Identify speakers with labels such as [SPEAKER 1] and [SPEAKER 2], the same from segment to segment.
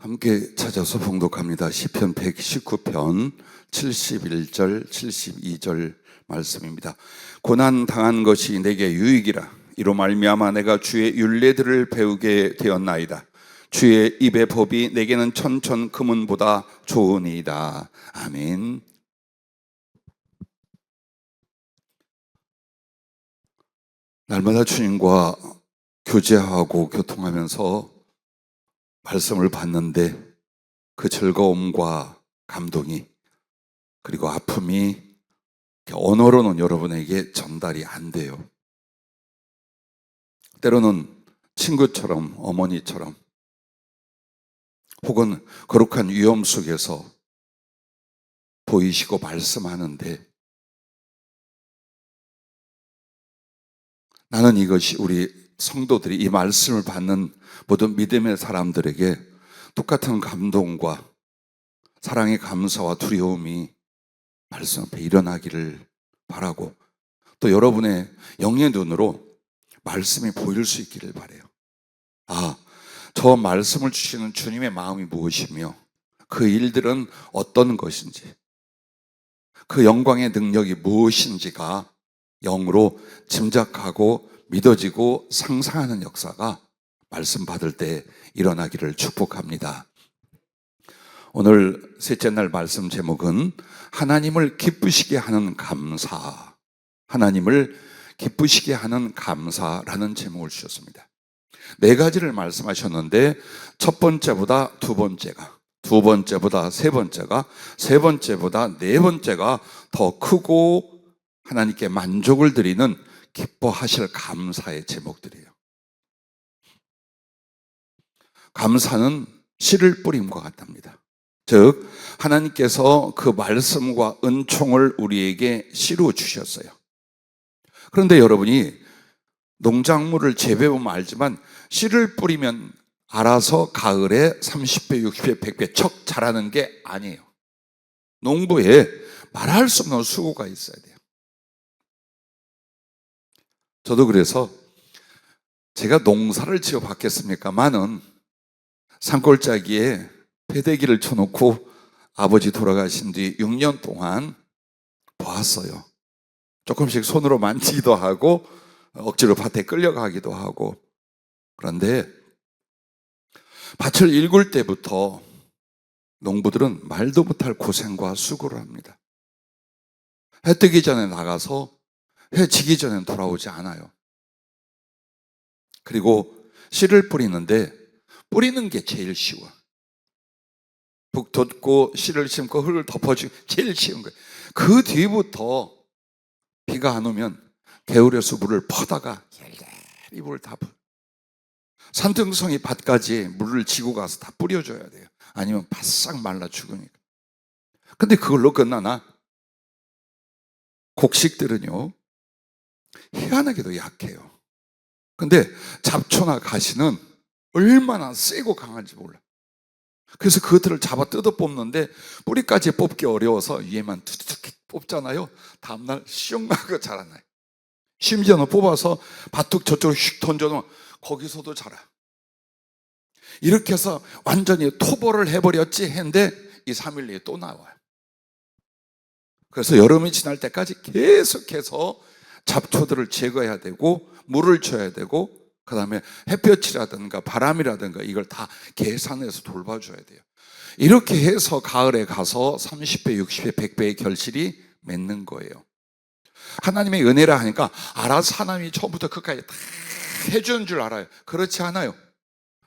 [SPEAKER 1] 함께 찾아서 봉독합니다. 시편 119편 71절 72절 말씀입니다. 고난 당한 것이 내게 유익이라. 이로 말미암아 내가 주의 율례들을 배우게 되었나이다. 주의 입의 법이 내게는 천천 금은보다 좋으니이다. 아멘. 날마다 주님과 교제하고 교통하면서 말씀을 받는데 그 즐거움과 감동이 그리고 아픔이 언어로는 여러분에게 전달이 안 돼요. 때로는 친구처럼 어머니처럼 혹은 거룩한 위험 속에서 보이시고 말씀하는데 나는 이것이 우리 성도들이 이 말씀을 받는 모든 믿음의 사람들에게 똑같은 감동과 사랑의 감사와 두려움이 말씀 앞에 일어나기를 바라고 또 여러분의 영의 눈으로 말씀이 보일 수 있기를 바라요. 저 말씀을 주시는 주님의 마음이 무엇이며 그 일들은 어떤 것인지 그 영광의 능력이 무엇인지가 영으로 짐작하고 믿어지고 상상하는 역사가 말씀 받을 때 일어나기를 축복합니다. 오늘 셋째 날 말씀 제목은 하나님을 기쁘시게 하는 감사, 하나님을 기쁘시게 하는 감사라는 제목을 주셨습니다. 네 가지를 말씀하셨는데 첫 번째보다 두 번째가, 두 번째보다 세 번째가, 세 번째보다 네 번째가 더 크고 하나님께 만족을 드리는 기뻐하실 감사의 제목들이에요. 감사는 씨를 뿌림과 같답니다. 즉 하나님께서 그 말씀과 은총을 우리에게 씨로 주셨어요. 그런데 여러분이 농작물을 재배보면 알지만 씨를 뿌리면 알아서 가을에 30배, 60배, 100배 척 자라는 게 아니에요. 농부에 말할 수 없는 수고가 있어야 돼요. 저도 그래서 제가 농사를 지어 봤겠습니까마는 산골짜기에 배대기를 쳐놓고 아버지 돌아가신 뒤 6년 동안 보았어요. 조금씩 손으로 만지기도 하고 억지로 밭에 끌려가기도 하고. 그런데 밭을 일굴 때부터 농부들은 말도 못할 고생과 수고를 합니다. 해 뜨기 전에 나가서 해 지기 전에 돌아오지 않아요. 그리고 씨를 뿌리는데 뿌리는 게 제일 쉬워. 북 돋고 씨를 심고 흙을 덮어주기 제일 쉬운 거예요. 그 뒤부터 비가 안 오면 개울에서 물을 퍼다가 이 물을 다 산등성이 밭까지 물을 지고 가서 다 뿌려줘야 돼요. 아니면 바싹 말라 죽으니까. 근데 그걸로 끝나나? 곡식들은요 희한하게도 약해요. 근데 잡초나 가시는 얼마나 세고 강한지 몰라. 그래서 그것들을 잡아 뜯어 뽑는데 뿌리까지 뽑기 어려워서 위에만 툭툭 뽑잖아요. 다음날 시원하게 자라나요. 심지어는 뽑아서 밭둑 저쪽으로 휙 던져놓으면 거기서도 자라. 이렇게 해서 완전히 토벌을 해버렸지 했는데 2, 3일 내에 또 나와요. 그래서 여름이 지날 때까지 계속해서 잡초들을 제거해야 되고 물을 줘야 되고 그 다음에 햇볕이라든가 바람이라든가 이걸 다 계산해서 돌봐줘야 돼요. 이렇게 해서 가을에 가서 30배, 60배, 100배의 결실이 맺는 거예요. 하나님의 은혜라 하니까 알아서 하나님이 처음부터 끝까지 다 해주는 줄 알아요. 그렇지 않아요.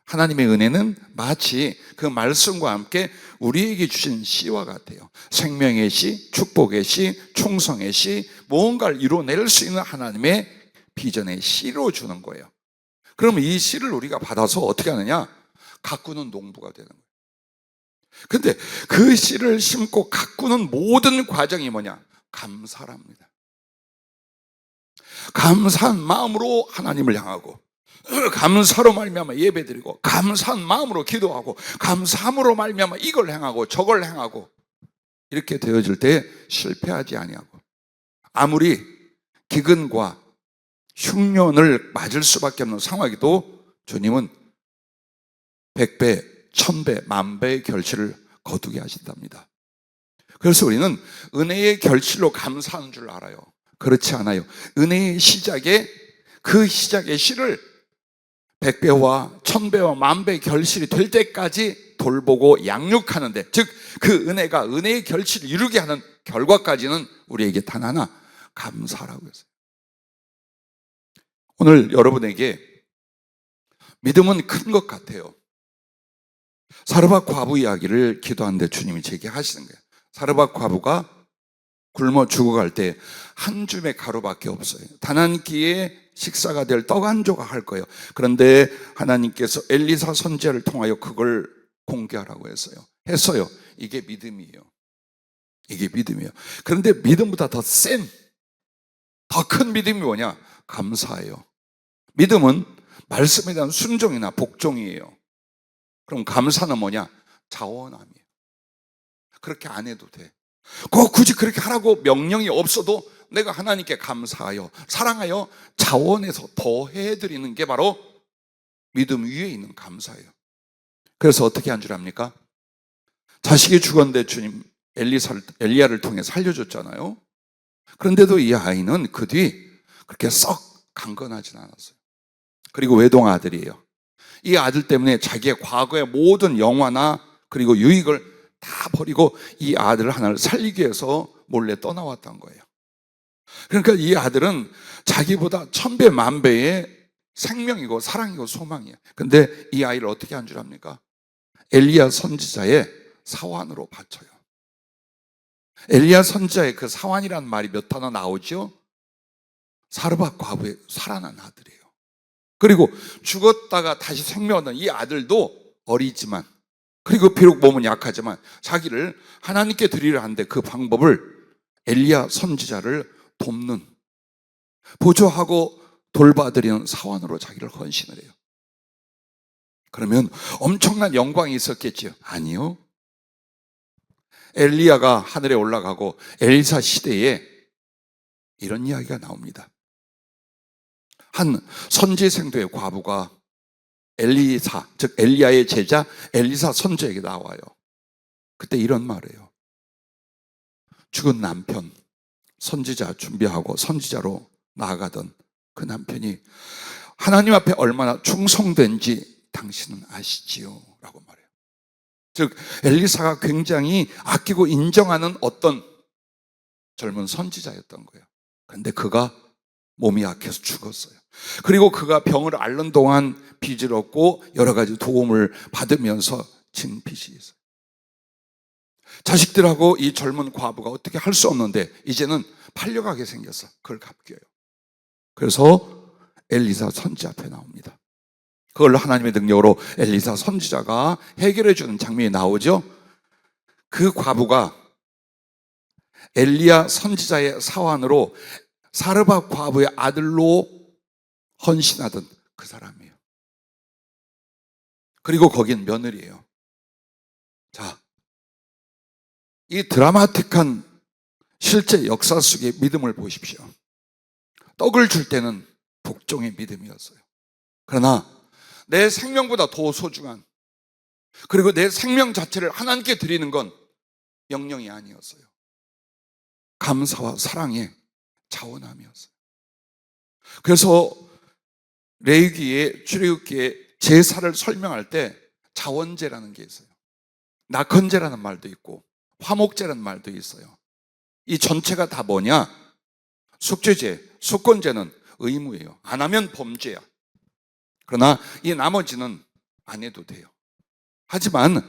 [SPEAKER 1] 하나님의 은혜는 마치 그 말씀과 함께 우리에게 주신 씨와 같아요. 생명의 씨, 축복의 씨, 충성의 씨, 무언가를 이뤄낼 수 있는 하나님의 비전의 씨로 주는 거예요. 그러면 이 씨를 우리가 받아서 어떻게 하느냐? 가꾸는 농부가 되는 거예요. 근데 그 씨를 심고 가꾸는 모든 과정이 뭐냐? 감사랍니다. 감사한 마음으로 하나님을 향하고 감사로 말미암아 예배드리고 감사한 마음으로 기도하고 감사함으로 말미암아 이걸 행하고 저걸 행하고 이렇게 되어질 때 실패하지 아니하고 아무리 기근과 흉년을 맞을 수밖에 없는 상황에도 주님은 100배, 1000배, 10,000배의 결실을 거두게 하신답니다. 그래서 우리는 은혜의 결실로 감사하는 줄 알아요. 그렇지 않아요. 은혜의 시작에 그 시작의 씨를 100배와 1000배와 10,000배의 결실이 될 때까지 돌보고 양육하는데, 즉 그 은혜가 은혜의 결실을 이루게 하는 결과까지는 우리에게 단 하나, 감사라고 했어요. 오늘 여러분에게 믿음은 큰 것 같아요. 사르밧 과부 이야기를 기도하는데 주님이 제게 하시는 거예요. 사르밧 과부가 굶어 죽어갈 때 한 줌의 가루밖에 없어요. 단 한 끼의 식사가 될 떡 한 조각 할 거예요. 그런데 하나님께서 엘리사 선지자를 통하여 그걸 공개하라고 했어요. 이게 믿음이에요. 이게 믿음이에요. 그런데 믿음보다 더 큰 믿음이 뭐냐? 감사예요. 믿음은 말씀에 대한 순종이나 복종이에요. 그럼 감사는 뭐냐? 자원함이에요. 그렇게 안 해도 돼. 꼭 굳이 그렇게 하라고 명령이 없어도 내가 하나님께 감사하여 사랑하여 자원해서 더해드리는 게 바로 믿음 위에 있는 감사예요. 그래서 어떻게 한 줄 압니까? 자식이 죽었는데 주님 엘리야를 통해 살려줬잖아요. 그런데도 이 아이는 그 뒤 그렇게 썩 강건하진 않았어요. 그리고 외동 아들이에요. 이 아들 때문에 자기의 과거의 모든 영화나 그리고 유익을 다 버리고 이 아들 하나를 살리기 위해서 몰래 떠나왔던 거예요. 그러니까 이 아들은 자기보다 1000배, 10,000배의 생명이고 사랑이고 소망이에요. 근데 이 아이를 어떻게 한 줄 압니까? 엘리야 선지자의 사환으로 바쳐요. 엘리야 선지자의 그 사환이라는 말이 몇 단어 나오죠? 사르밧 과부의 살아난 아들이에요. 그리고 죽었다가 다시 생명 얻는 이 아들도 어리지만, 그리고 비록 몸은 약하지만 자기를 하나님께 드리려 하는데 그 방법을 엘리야 선지자를 돕는, 보조하고 돌봐드리는 사원으로 자기를 헌신을 해요. 그러면 엄청난 영광이 있었겠죠? 아니요. 엘리야가 하늘에 올라가고 엘리사 시대에 이런 이야기가 나옵니다. 한 선지생도의 과부가 엘리사, 즉 엘리야의 제자 엘리사 선지에게 나와요. 그때 이런 말이에요. 죽은 남편, 선지자 준비하고 선지자로 나아가던 그 남편이 하나님 앞에 얼마나 충성된지 당신은 아시지요? 라고 말해요. 즉 엘리사가 굉장히 아끼고 인정하는 어떤 젊은 선지자였던 거예요. 그런데 그가 몸이 약해서 죽었어요. 그리고 그가 병을 앓는 동안 빚을 얻고 여러 가지 도움을 받으면서 진 빚이 있어요. 자식들하고 이 젊은 과부가 어떻게 할 수 없는데 이제는 팔려가게 생겼어. 그걸 갚겨요. 그래서 엘리사 선지자 앞에 나옵니다. 그걸 하나님의 능력으로 엘리사 선지자가 해결해 주는 장면이 나오죠. 그 과부가 엘리야 선지자의 사환으로 사르밧 과부의 아들로 헌신하던 그 사람이에요. 그리고 거긴 며느리예요. 자, 이 드라마틱한 실제 역사 속의 믿음을 보십시오. 떡을 줄 때는 복종의 믿음이었어요. 그러나 내 생명보다 더 소중한, 그리고 내 생명 자체를 하나님께 드리는 건 명령이 아니었어요. 감사와 사랑의 자원함이었어요. 그래서 레위기의 출애굽기의 제사를 설명할 때 자원제라는 게 있어요. 낙헌제라는 말도 있고 화목제라는 말도 있어요. 이 전체가 다 뭐냐? 속죄제, 속건제는 의무예요. 안 하면 범죄야. 그러나 이 나머지는 안 해도 돼요. 하지만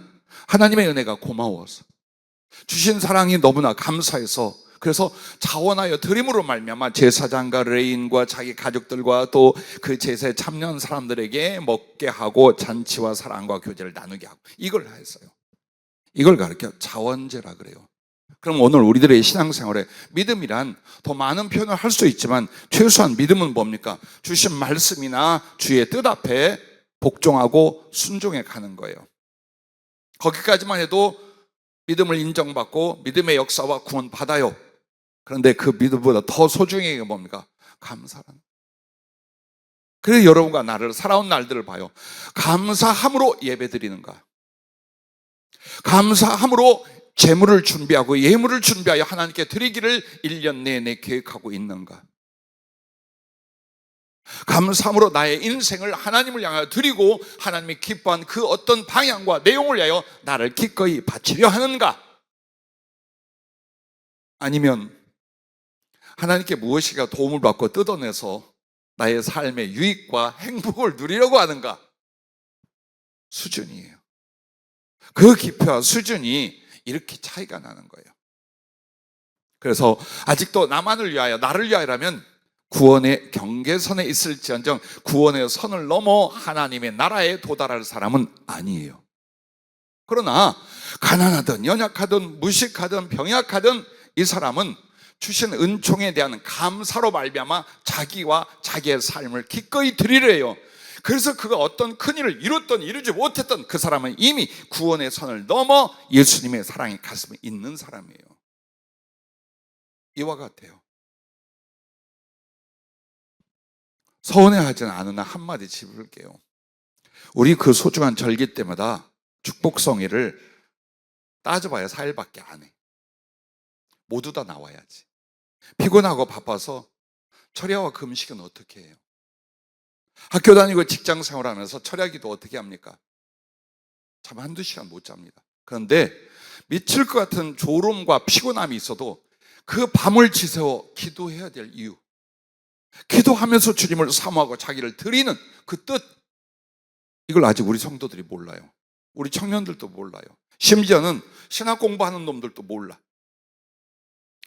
[SPEAKER 1] 하나님의 은혜가 고마워서, 주신 사랑이 너무나 감사해서, 그래서 자원하여 드림으로 말미암아 제사장과 레위인과 자기 가족들과 또 그 제사에 참여한 사람들에게 먹게 하고 잔치와 사랑과 교제를 나누게 하고, 이걸 했어요. 이걸 가르쳐 자원제라 그래요. 그럼 오늘 우리들의 신앙생활에 믿음이란 더 많은 표현을 할 수 있지만 최소한 믿음은 뭡니까? 주신 말씀이나 주의 뜻 앞에 복종하고 순종해 가는 거예요. 거기까지만 해도 믿음을 인정받고 믿음의 역사와 구원 받아요. 그런데 그 믿음보다 더 소중한 게 뭡니까? 감사라는. 그래서 여러분과 나를 살아온 날들을 봐요. 감사함으로 예배 드리는가? 감사함으로 재물을 준비하고 예물을 준비하여 하나님께 드리기를 1년 내내 계획하고 있는가? 감사함으로 나의 인생을 하나님을 향하여 드리고 하나님이 기뻐한 그 어떤 방향과 내용을 위하여 나를 기꺼이 바치려 하는가? 아니면 하나님께 무엇인가 도움을 받고 뜯어내서 나의 삶의 유익과 행복을 누리려고 하는가? 수준이에요. 그 깊이와 수준이 이렇게 차이가 나는 거예요. 그래서 아직도 나만을 위하여, 나를 위하여라면 구원의 경계선에 있을지언정 구원의 선을 넘어 하나님의 나라에 도달할 사람은 아니에요. 그러나 가난하든 연약하든 무식하든 병약하든 이 사람은 주신 은총에 대한 감사로 말미암아 자기와 자기의 삶을 기꺼이 드리려 해요. 그래서 그가 어떤 큰 일을 이뤘던 이루지 못했던 그 사람은 이미 구원의 선을 넘어 예수님의 사랑의 가슴에 있는 사람이에요. 이와 같아요. 서운해하지는 않으나 한마디 짚을게요. 우리 그 소중한 절기 때마다 축복성회를 따져봐야 4일밖에 안 해. 모두 다 나와야지. 피곤하고 바빠서 철야와 금식은 어떻게 해요? 학교 다니고 직장 생활하면서 철야기도 어떻게 합니까? 잠 한두 시간 못 잡니다. 그런데 미칠 것 같은 졸음과 피곤함이 있어도 그 밤을 지새워 기도해야 될 이유, 기도하면서 주님을 사모하고 자기를 드리는 그 뜻, 이걸 아직 우리 성도들이 몰라요. 우리 청년들도 몰라요. 심지어는 신학 공부하는 놈들도 몰라.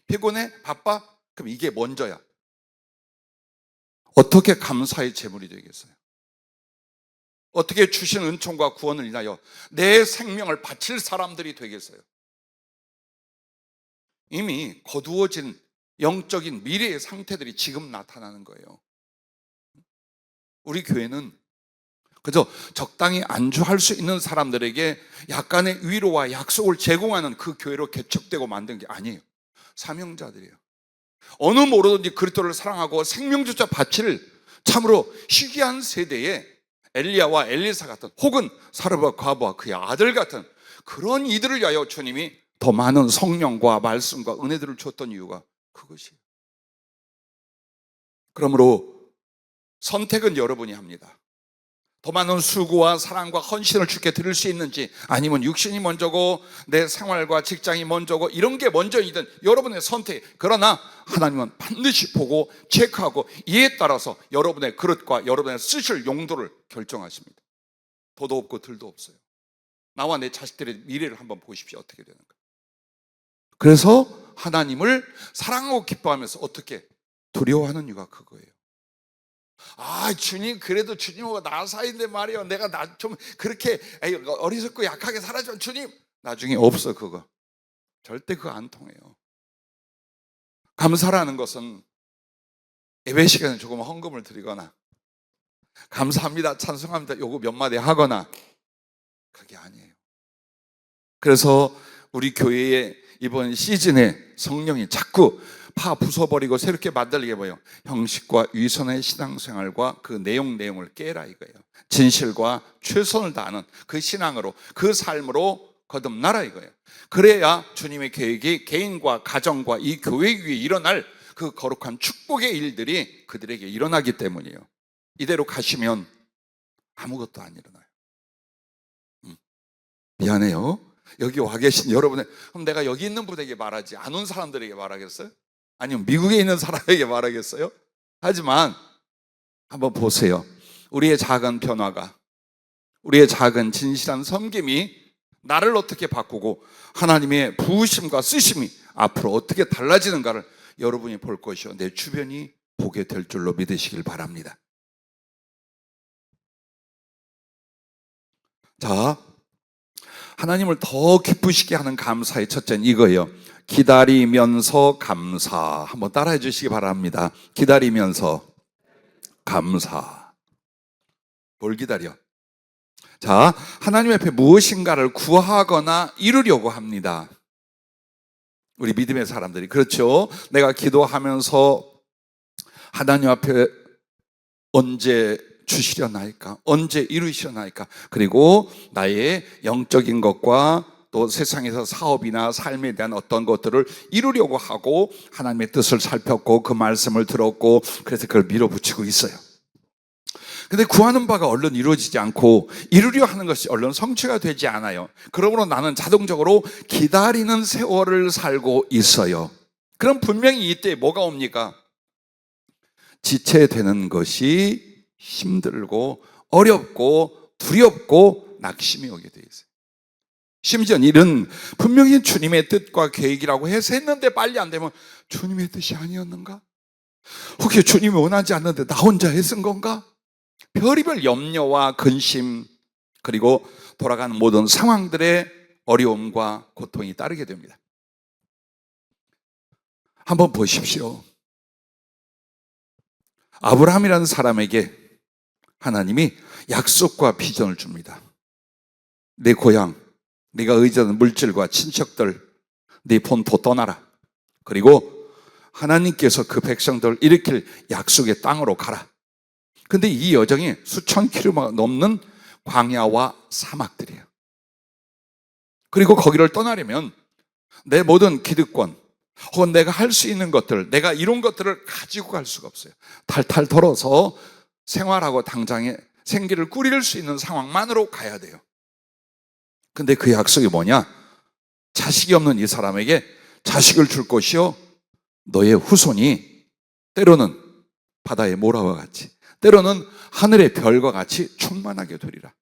[SPEAKER 1] 피곤해? 바빠? 그럼 이게 먼저야. 어떻게 감사의 제물이 되겠어요? 어떻게 주신 은총과 구원을 인하여 내 생명을 바칠 사람들이 되겠어요? 이미 거두어진 영적인 미래의 상태들이 지금 나타나는 거예요. 우리 교회는 그저 적당히 안주할 수 있는 사람들에게 약간의 위로와 약속을 제공하는 그 교회로 개척되고 만든 게 아니에요. 사명자들이에요. 어느 모로든지 그리스도를 사랑하고 생명조차 바칠 참으로 희귀한 세대에 엘리야와 엘리사 같은, 혹은 사르밧 과부와 그의 아들 같은 그런 이들을 위하여 주님이 더 많은 성령과 말씀과 은혜들을 줬던 이유가 그것이에요. 그러므로 선택은 여러분이 합니다. 더 많은 수고와 사랑과 헌신을 주께 드릴 수 있는지, 아니면 육신이 먼저고 내 생활과 직장이 먼저고 이런 게 먼저이든 여러분의 선택. 그러나 하나님은 반드시 보고 체크하고 이에 따라서 여러분의 그릇과 여러분의 쓰실 용도를 결정하십니다. 더도 없고 덜도 없어요. 나와 내 자식들의 미래를 한번 보십시오. 어떻게 되는가. 그래서 하나님을 사랑하고 기뻐하면서 어떻게 두려워하는 이유가 그거예요. 아, 주님, 그래도 주님하고 나 사이인데 말이요, 내가 좀 그렇게 어리석고 약하게 살아줘. 주님, 나중에 없어. 그거 절대 그거 안 통해요. 감사라는 것은 예배 시간에 조금 헌금을 드리거나 감사합니다, 찬송합니다 요거 몇 마디 하거나, 그게 아니에요. 그래서 우리 교회에 이번 시즌에 성령이 자꾸 파 부숴버리고 새롭게 만들게 보여. 형식과 위선의 신앙생활과 그 내용을 깨라 이거예요. 진실과 최선을 다하는 그 신앙으로, 그 삶으로 거듭나라 이거예요. 그래야 주님의 계획이 개인과 가정과 이 교회 위에 일어날 그 거룩한 축복의 일들이 그들에게 일어나기 때문이에요. 이대로 가시면 아무것도 안 일어나요. 미안해요. 여기 와 계신 여러분의, 그럼 내가 여기 있는 분에게 말하지 안 온 사람들에게 말하겠어요? 아니면 미국에 있는 사람에게 말하겠어요? 하지만 한번 보세요. 우리의 작은 변화가, 우리의 작은 진실한 섬김이 나를 어떻게 바꾸고 하나님의 부으심과 쓰심이 앞으로 어떻게 달라지는가를 여러분이 볼 것이요, 내 주변이 보게 될 줄로 믿으시길 바랍니다. 자, 하나님을 더 기쁘시게 하는 감사의 첫째는 이거예요. 기다리면서 감사. 한번 따라해 주시기 바랍니다. 기다리면서 감사. 뭘 기다려? 자, 하나님 앞에 무엇인가를 구하거나 이루려고 합니다. 우리 믿음의 사람들이 그렇죠. 내가 기도하면서 하나님 앞에 언제 주시려나이까, 언제 이루시려나이까, 그리고 나의 영적인 것과 또 세상에서 사업이나 삶에 대한 어떤 것들을 이루려고 하고 하나님의 뜻을 살폈고 그 말씀을 들었고 그래서 그걸 밀어붙이고 있어요. 근데 구하는 바가 얼른 이루어지지 않고 이루려 하는 것이 얼른 성취가 되지 않아요. 그러므로 나는 자동적으로 기다리는 세월을 살고 있어요. 그럼 분명히 이때 뭐가 옵니까? 지체되는 것이 힘들고 어렵고 두렵고 낙심이 오게 돼 있어요. 심지어 일은 분명히 주님의 뜻과 계획이라고 해서 했는데 빨리 안 되면 주님의 뜻이 아니었는가? 혹시 주님이 원하지 않는데 나 혼자 했은 건가? 별의별 염려와 근심 그리고 돌아가는 모든 상황들의 어려움과 고통이 따르게 됩니다. 한번 보십시오. 아브라함이라는 사람에게 하나님이 약속과 비전을 줍니다. 내 고향, 네가 의지하는 물질과 친척들, 네 본토 떠나라. 그리고 하나님께서 그 백성들을 일으킬 약속의 땅으로 가라. 근데 이 여정이 수천 킬로미터 넘는 광야와 사막들이에요. 그리고 거기를 떠나려면 내 모든 기득권 혹은 내가 할 수 있는 것들, 내가 이룬 것들을 가지고 갈 수가 없어요. 탈탈 털어서 생활하고 당장에 생기를 꾸릴 수 있는 상황만으로 가야 돼요. 근데 그 약속이 뭐냐? 자식이 없는 이 사람에게 자식을 줄 것이요 너의 후손이 때로는 바다의 모라와 같이 때로는 하늘의 별과 같이 충만하게 되리라.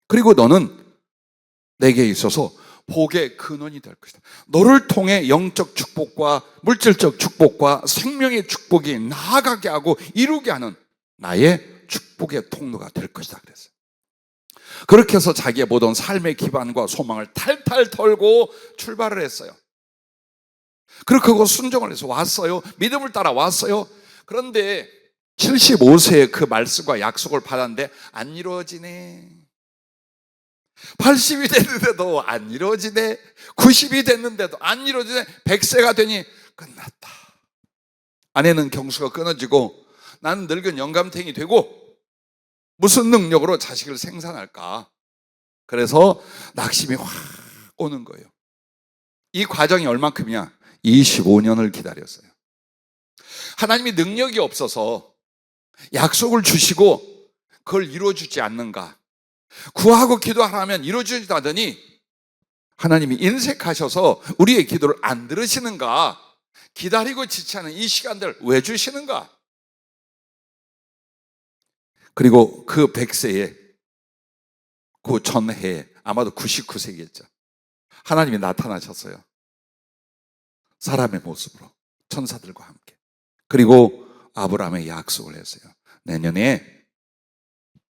[SPEAKER 1] 그리고 너는 내게 있어서 복의 근원이 될 것이다. 너를 통해 영적 축복과 물질적 축복과 생명의 축복이 나아가게 하고 이루게 하는 나의 축복의 통로가 될 것이다 그랬어요. 그렇게 해서 자기의 모든 삶의 기반과 소망을 탈탈 털고 출발을 했어요. 그렇게 하고 순종을 해서 왔어요. 믿음을 따라 왔어요. 그런데 75세에 그 말씀과 약속을 받았는데 안 이루어지네. 80이 됐는데도 안 이루어지네. 90이 됐는데도 안 이루어지네. 100세가 되니 끝났다. 아내는 경수가 끊어지고 나는 늙은 영감탱이 되고 무슨 능력으로 자식을 생산할까? 그래서 낙심이 확 오는 거예요. 이 과정이 얼만큼이냐? 25년을 기다렸어요. 하나님이 능력이 없어서 약속을 주시고 그걸 이루어주지 않는가? 구하고 기도하라면 이루어주지도 않더니 하나님이 인색하셔서 우리의 기도를 안 들으시는가? 기다리고 지체하는 이 시간들 왜 주시는가? 그리고 그 100세에 그 전해에 아마도 99세겠죠. 하나님이 나타나셨어요. 사람의 모습으로 천사들과 함께. 그리고 아브라함의 약속을 했어요. 내년에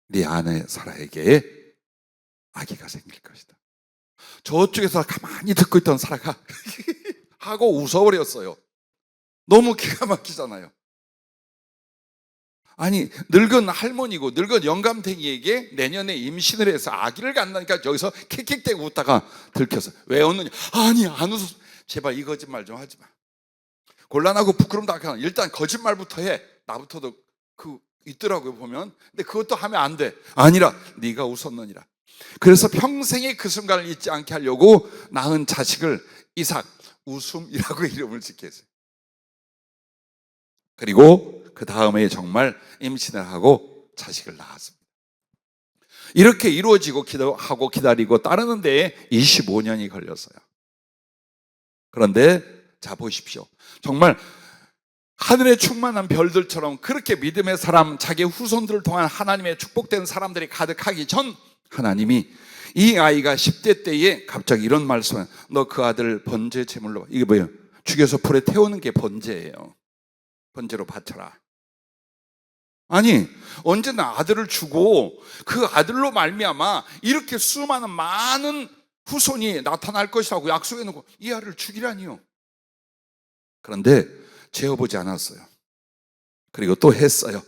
[SPEAKER 1] 네 아내 사라에게 아기가 생길 것이다. 저쪽에서 가만히 듣고 있던 사라가 하고 웃어버렸어요. 너무 기가 막히잖아요. 아니 늙은 할머니고 늙은 영감탱이에게 내년에 임신을 해서 아기를 갖는다니까 여기서 킥킥대고 웃다가 들켜서 왜 웃느냐? 아니 안 웃어. 제발 이 거짓말 좀 하지 마. 곤란하고 부끄럼도 하고 일단 거짓말부터 해. 나부터도 그 있더라고요 보면. 근데 그것도 하면 안 돼. 아니라 네가 웃었느니라. 그래서 평생에 그 순간을 잊지 않게 하려고 낳은 자식을 이삭 웃음이라고 이름을 짓게 했어요. 그리고 그 다음에 정말 임신을 하고 자식을 낳았습니다. 이렇게 이루어지고 기도하고 기다리고 따르는 데에 25년이 걸렸어요. 그런데 자 보십시오. 정말 하늘에 충만한 별들처럼 그렇게 믿음의 사람, 자기 후손들을 통한 하나님의 축복된 사람들이 가득하기 전 하나님이 이 아이가 10대 때에 갑자기 이런 말씀을 너 그 아들 번제 제물로 이게 뭐예요? 죽여서 불에 태우는 게 번제예요. 번제로 바쳐라. 아니 언제나 아들을 주고 그 아들로 말미암아 이렇게 수많은 많은 후손이 나타날 것이라고 약속해 놓고 이 아이를 죽이라니요. 그런데 재어보지 않았어요. 그리고 또 했어요.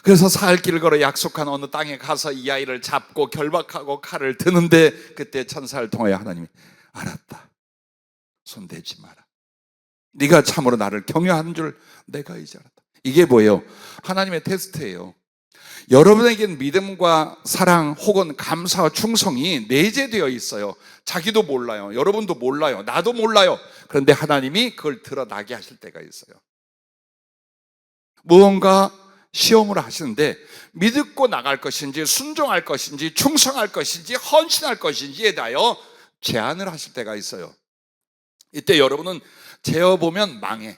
[SPEAKER 1] 그래서 살 길을 걸어 약속한 어느 땅에 가서 이 아이를 잡고 결박하고 칼을 드는데 그때 천사를 통하여 하나님이 알았다. 손대지 마라. 네가 참으로 나를 경외하는 줄 내가 이제 알았다. 이게 뭐예요? 하나님의 테스트예요. 여러분에게는 믿음과 사랑 혹은 감사와 충성이 내재되어 있어요. 자기도 몰라요. 여러분도 몰라요. 나도 몰라요. 그런데 하나님이 그걸 드러나게 하실 때가 있어요. 무언가 시험을 하시는데 믿고 나갈 것인지 순종할 것인지 충성할 것인지 헌신할 것인지에 대하여 제안을 하실 때가 있어요. 이때 여러분은 재어보면 망해.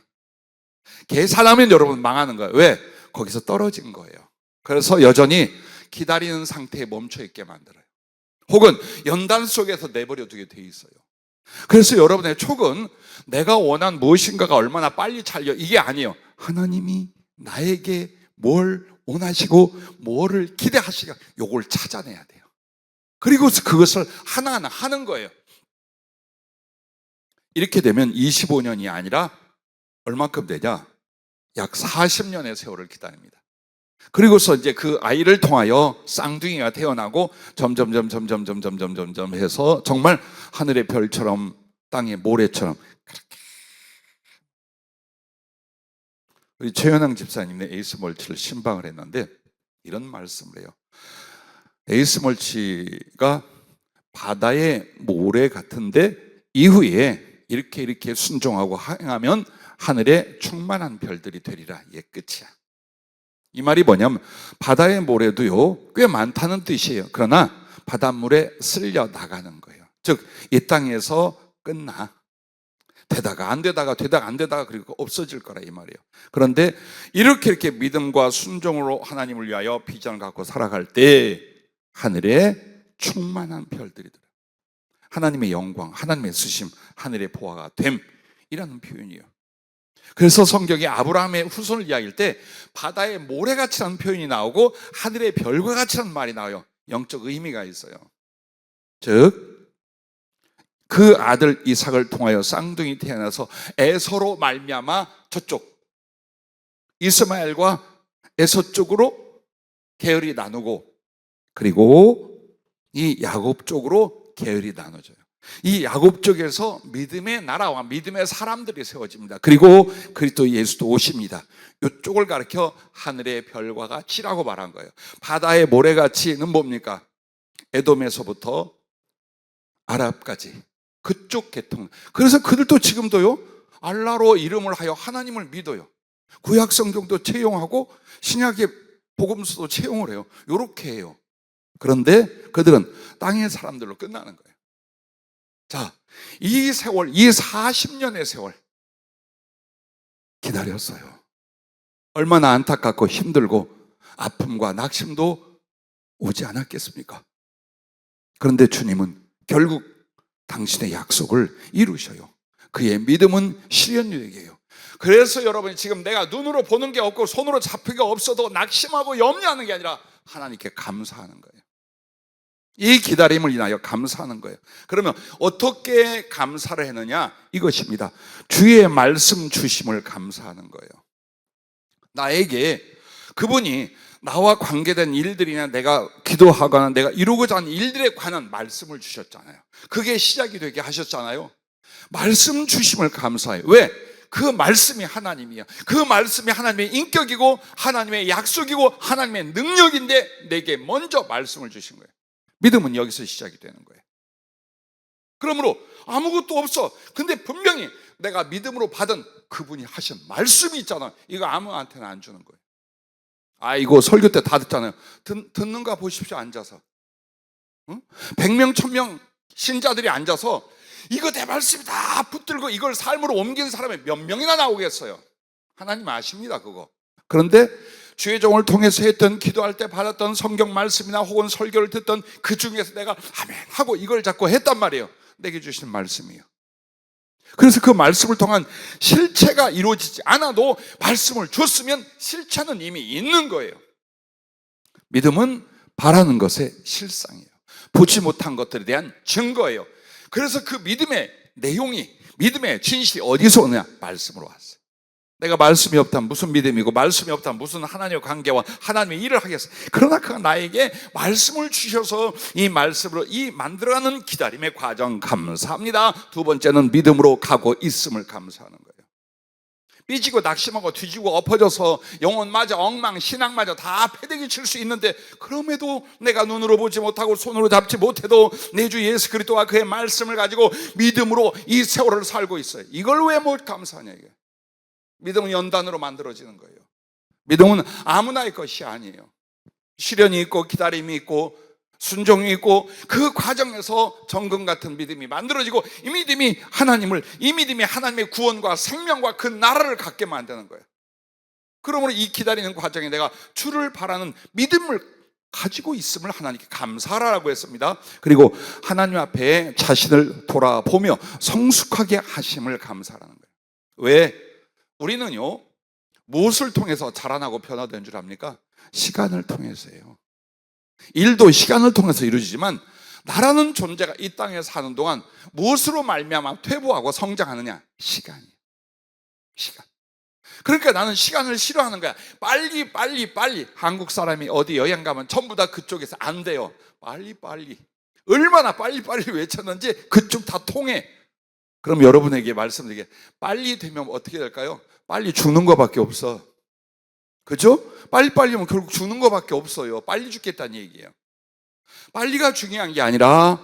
[SPEAKER 1] 계산하면 여러분 망하는 거예요. 왜? 거기서 떨어진 거예요. 그래서 여전히 기다리는 상태에 멈춰있게 만들어요. 혹은 연단 속에서 내버려 두게 돼 있어요. 그래서 여러분의 촉은 내가 원한 무엇인가가 얼마나 빨리 찰려 이게 아니에요. 하나님이 나에게 뭘 원하시고 뭐를 기대하시고 요걸 찾아내야 돼요. 그리고 그것을 하나하나 하는 거예요. 이렇게 되면 25년이 아니라 얼마큼 되냐? 약 40년의 세월을 기다립니다. 그리고서 이제 그 아이를 통하여 쌍둥이가 태어나고 점점 해서 정말 하늘의 별처럼 땅의 모래처럼 그렇게. 우리 최현ang 집사님의 에이스 멀치를 신방을 했는데 이런 말씀을 해요. 에이스 멀치가 바다의 모래 같은데 이후에 이렇게 순종하고 행하면 하늘에 충만한 별들이 되리라. 이게 끝이야. 이 말이 뭐냐면 바다의 모래도요 꽤 많다는 뜻이에요. 그러나 바닷물에 쓸려 나가는 거예요. 즉 이 땅에서 끝나. 되다가 안 되다가 그리고 없어질 거라 이 말이에요. 그런데 이렇게 믿음과 순종으로 하나님을 위하여 비전을 갖고 살아갈 때 하늘에 충만한 별들이 들어요. 하나님의 영광, 하나님의 쓰심, 하늘의 보화가 됨이라는 표현이에요. 그래서 성경에 아브라함의 후손을 이야기할 때 바다의 모래같이라는 표현이 나오고 하늘의 별과 같이라는 말이 나와요. 영적 의미가 있어요. 즉 그 아들 이삭을 통하여 쌍둥이 태어나서 에서로 말미암아 저쪽 이스마엘과 에서 쪽으로 계열이 나누고 그리고 이 야곱 쪽으로 계열이 나눠져요. 이 야곱 쪽에서 믿음의 나라와 믿음의 사람들이 세워집니다. 그리고 그리스도 예수도 오십니다. 이쪽을 가리켜 하늘의 별과 같이라고 말한 거예요. 바다의 모래같이는 뭡니까? 에돔에서부터 아랍까지 그쪽 계통. 그래서 그들도 지금도요 알라로 이름을 하여 하나님을 믿어요. 구약 성경도 채용하고 신약의 복음서도 채용을 해요. 이렇게 해요. 그런데 그들은 땅의 사람들로 끝나는 거예요. 자, 이 세월, 이 40년의 세월 기다렸어요. 얼마나 안타깝고 힘들고 아픔과 낙심도 오지 않았겠습니까? 그런데 주님은 결국 당신의 약속을 이루셔요. 그의 믿음은 실현유예요. 그래서 여러분이 지금 내가 눈으로 보는 게 없고 손으로 잡히기가 없어도 낙심하고 염려하는 게 아니라 하나님께 감사하는 거예요. 이 기다림을 인하여 감사하는 거예요. 그러면 어떻게 감사를 했느냐? 이것입니다. 주의 말씀 주심을 감사하는 거예요. 나에게 그분이 나와 관계된 일들이나 내가 기도하거나 내가 이루고자 하는 일들에 관한 말씀을 주셨잖아요. 그게 시작이 되게 하셨잖아요. 말씀 주심을 감사해요. 왜? 그 말씀이 하나님이야. 그 말씀이 하나님의 인격이고 하나님의 약속이고 하나님의 능력인데 내게 먼저 말씀을 주신 거예요. 믿음은 여기서 시작이 되는 거예요. 그러므로 아무것도 없어. 근데 분명히 내가 믿음으로 받은 그분이 하신 말씀이 있잖아. 이거 아무한테나 안 주는 거예요. 이거 설교 때 다 듣잖아요. 듣는가 보십시오. 앉아서 100명 1000명 신자들이 앉아서 이거 내 말씀이 다 붙들고 이걸 삶으로 옮긴 사람이 몇 명이나 나오겠어요. 하나님 아십니다 그거. 그런데 주의 종을 통해서 했던 기도할 때 받았던 성경 말씀이나 혹은 설교를 듣던 그 중에서 내가 아멘 하고 이걸 잡고 했단 말이에요. 내게 주신 말씀이에요. 그래서 그 말씀을 통한 실체가 이루어지지 않아도 말씀을 줬으면 실체는 이미 있는 거예요. 믿음은 바라는 것의 실상이에요. 보지 못한 것들에 대한 증거예요. 그래서 그 믿음의 내용이, 믿음의 진실이 어디서 오느냐? 말씀으로 왔어요. 내가 말씀이 없다면 무슨 믿음이고 말씀이 없다면 무슨 하나님의 관계와 하나님의 일을 하겠어요. 그러나 그가 나에게 말씀을 주셔서 이 말씀으로 이 만들어가는 기다림의 과정 감사합니다. 두 번째는 믿음으로 가고 있음을 감사하는 거예요. 삐지고 낙심하고 뒤지고 엎어져서 영혼마저 엉망 신앙마저 다 패대기 칠 수 있는데, 그럼에도 내가 눈으로 보지 못하고 손으로 잡지 못해도 내 주 예수 그리스도와 그의 말씀을 가지고 믿음으로 이 세월을 살고 있어요. 이걸 왜 못 감사하냐 이게. 믿음은 연단으로 만들어지는 거예요. 믿음은 아무나의 것이 아니에요. 시련이 있고 기다림이 있고 순종이 있고, 그 과정에서 정금 같은 믿음이 만들어지고, 이 믿음이 하나님의 구원과 생명과 그 나라를 갖게 만드는 거예요. 그러므로 이 기다리는 과정에 내가 주를 바라는 믿음을 가지고 있음을 하나님께 감사하라고 했습니다. 그리고 하나님 앞에 자신을 돌아보며 성숙하게 하심을 감사하라는 거예요. 왜? 우리는요, 무엇을 통해서 자라나고 변화되는 줄 압니까? 시간을 통해서예요. 일도 시간을 통해서 이루어지지만, 나라는 존재가 이 땅에 사는 동안 무엇으로 말미암아 퇴보하고 성장하느냐? 시간이에요. 시간. 그러니까 나는 시간을 싫어하는 거야. 빨리. 한국 사람이 어디 여행 가면 전부 다 그쪽에서 안 돼요. 빨리. 얼마나 빨리 외쳤는지 그쪽 다 통해. 그럼 여러분에게 말씀드리게, 빨리 되면 어떻게 될까요? 빨리 죽는 것밖에 없어. 그죠? 빨리면 결국 죽는 것밖에 없어요. 빨리 죽겠다는 얘기예요. 빨리가 중요한 게 아니라,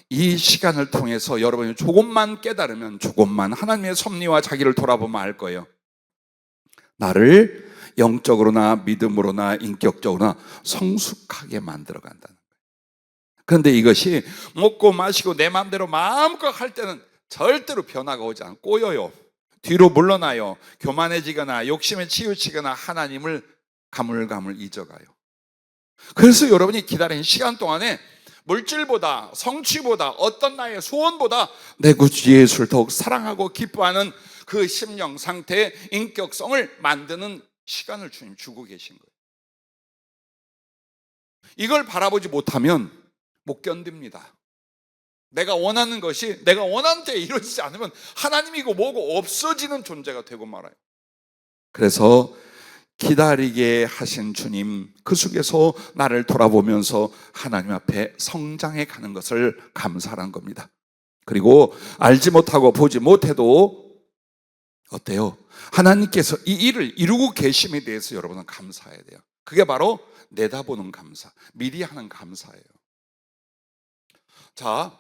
[SPEAKER 1] 이 시간을 통해서 여러분이 조금만 깨달으면, 조금만 하나님의 섭리와 자기를 돌아보면 알 거예요. 나를 영적으로나 믿음으로나 인격적으로나 성숙하게 만들어 간다는 거예요. 그런데 이것이 먹고 마시고 내 마음대로 마음껏 할 때는 절대로 변화가 오지 않고 꼬여요. 뒤로 물러나요. 교만해지거나 욕심에 치우치거나 하나님을 가물가물 잊어가요. 그래서 여러분이 기다린 시간 동안에 물질보다, 성취보다, 어떤 나의 소원보다 내 구주 예수를 더욱 사랑하고 기뻐하는 그 심령 상태의 인격성을 만드는 시간을 주님 주고 계신 거예요. 이걸 바라보지 못하면 못 견딥니다. 내가 원하는 것이 내가 원하는 데 이루어지지 않으면 하나님이고 뭐고 없어지는 존재가 되고 말아요. 그래서 기다리게 하신 주님, 그 속에서 나를 돌아보면서 하나님 앞에 성장해 가는 것을 감사하는 겁니다. 그리고 알지 못하고 보지 못해도 어때요? 하나님께서 이 일을 이루고 계심에 대해서 여러분은 감사해야 돼요. 그게 바로 내다보는 감사, 미리 하는 감사예요. 자,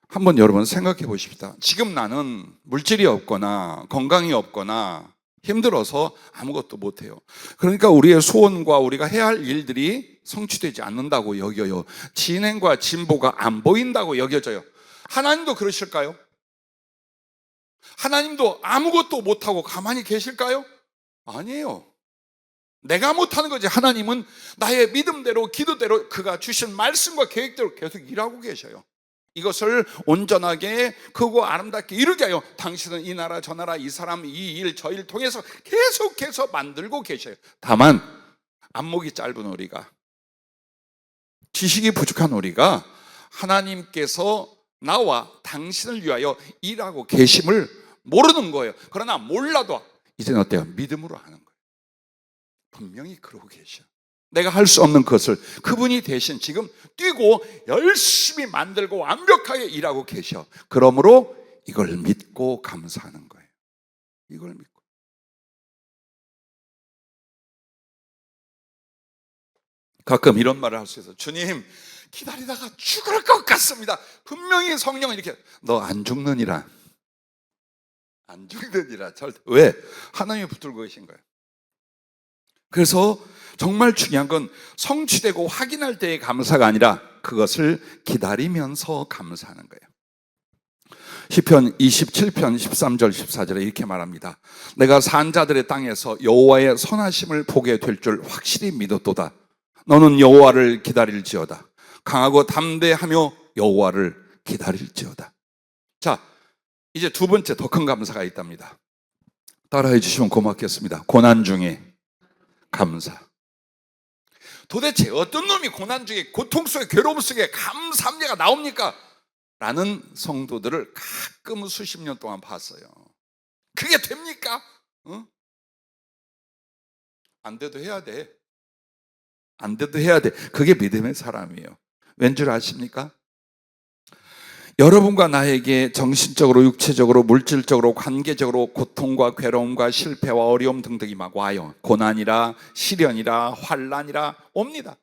[SPEAKER 1] 한번 여러분 생각해 보십시다. 지금 나는 물질이 없거나 건강이 없거나 힘들어서 아무것도 못해요. 그러니까 우리의 소원과 우리가 해야 할 일들이 성취되지 않는다고 여겨요. 진행과 진보가 안 보인다고 여겨져요. 하나님도 그러실까요? 하나님도 아무것도 못하고 가만히 계실까요? 아니에요. 내가 못하는 거지. 하나님은 나의 믿음대로, 기도대로, 그가 주신 말씀과 계획대로 계속 일하고 계셔요. 이것을 온전하게 크고 아름답게 이루게 하여 당신은 이 나라 저 나라 이 사람 이 일 저 일 통해서 계속해서 만들고 계셔요. 다만 안목이 짧은 우리가, 지식이 부족한 우리가 하나님께서 나와 당신을 위하여 일하고 계심을 모르는 거예요. 그러나 몰라도 이제는 어때요? 믿음으로 하는 거예요. 분명히 그러고 계셔. 내가 할 수 없는 것을 그분이 대신 지금 뛰고 열심히 만들고 완벽하게 일하고 계셔. 그러므로 이걸 믿고 감사하는 거예요. 이걸 믿고. 가끔 이런 말을 할 수 있어요. 주님, 기다리다가 죽을 것 같습니다. 분명히 성령은 이렇게, 너 안 죽느니라. 안 죽느니라. 절대. 왜? 하나님이 붙들고 계신 거예요. 그래서 정말 중요한 건 성취되고 확인할 때의 감사가 아니라 그것을 기다리면서 감사하는 거예요. 시편 27편 13절 14절에 이렇게 말합니다. 내가 산 자들의 땅에서 여호와의 선하심을 보게 될 줄 확실히 믿었도다. 너는 여호와를 기다릴지어다. 강하고 담대하며 여호와를 기다릴지어다. 자, 이제 두 번째 더 큰 감사가 있답니다. 따라해 주시면 고맙겠습니다. 고난 중에 감사. 도대체 어떤 놈이 고난 중에, 고통 속에, 괴로움 속에 감사함례가 나옵니까? 라는 성도들을 가끔 수십 년 동안 봤어요. 그게 됩니까? 안 돼도 해야 돼. 안 돼도 해야 돼. 그게 믿음의 사람이에요. 왠 줄 아십니까? 여러분과 나에게 정신적으로, 육체적으로, 물질적으로, 관계적으로 고통과 괴로움과 실패와 어려움 등등이 막 와요. 고난이라 시련이라 환난이라 옵니다.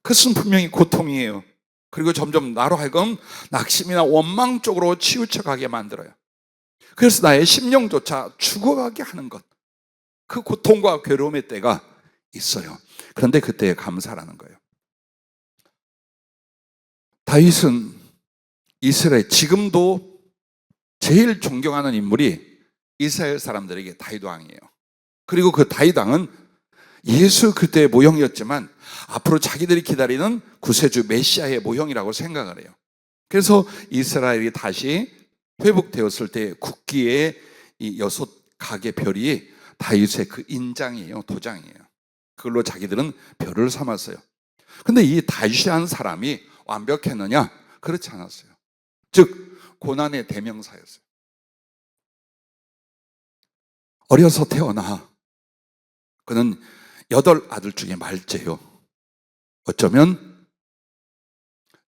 [SPEAKER 1] 그것은 분명히 고통이에요. 그리고 점점 나로 하여금 낙심이나 원망 쪽으로 치우쳐가게 만들어요. 그래서 나의 심령조차 죽어가게 하는 것, 그 고통과 괴로움의 때가 있어요. 그런데 그때에 감사라는 거예요. 다윗은 이스라엘, 지금도 제일 존경하는 인물이 이스라엘 사람들에게 다윗 왕이에요. 그리고 그 다윗 왕은 예수 그때의 모형이었지만 앞으로 자기들이 기다리는 구세주 메시아의 모형이라고 생각을 해요. 그래서 이스라엘이 다시 회복되었을 때 국기의 이 6각의 별이 다윗의 그 인장이에요, 도장이에요. 그걸로 자기들은 별을 삼았어요. 근데 이 다윗이라는 사람이 완벽했느냐? 그렇지 않았어요. 즉 고난의 대명사였어요. 어려서 태어나 그는 8아들 중에 말째요. 어쩌면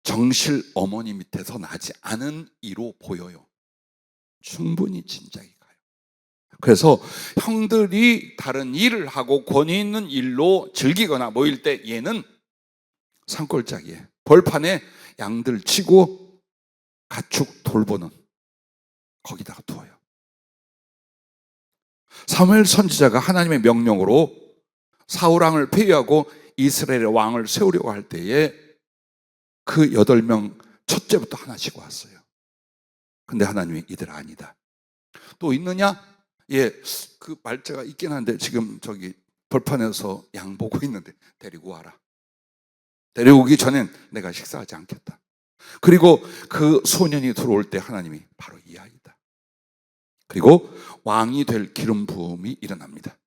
[SPEAKER 1] 정실 어머니 밑에서 나지 않은 이로 보여요. 충분히 짐작이 가요. 그래서 형들이 다른 일을 하고 권위 있는 일로 즐기거나 모일 때 얘는 산골짜기에 벌판에 양들 치고 가축 돌보는 거기다가 두어요. 사무엘 선지자가 하나님의 명령으로 사울 왕을 폐위하고 이스라엘의 왕을 세우려고 할 때에 그 8명 첫째부터 하나씩 왔어요. 근데 하나님이 이들 아니다. 또 있느냐? 예, 그 말자가 있긴 한데 지금 저기 벌판에서 양 보고 있는데 데리고 와라. 데리고 오기 전엔 내가 식사하지 않겠다. 그리고 그 소년이 들어올 때 하나님이 바로 이 아이다. 그리고 왕이 될 기름 부음이 일어납니다.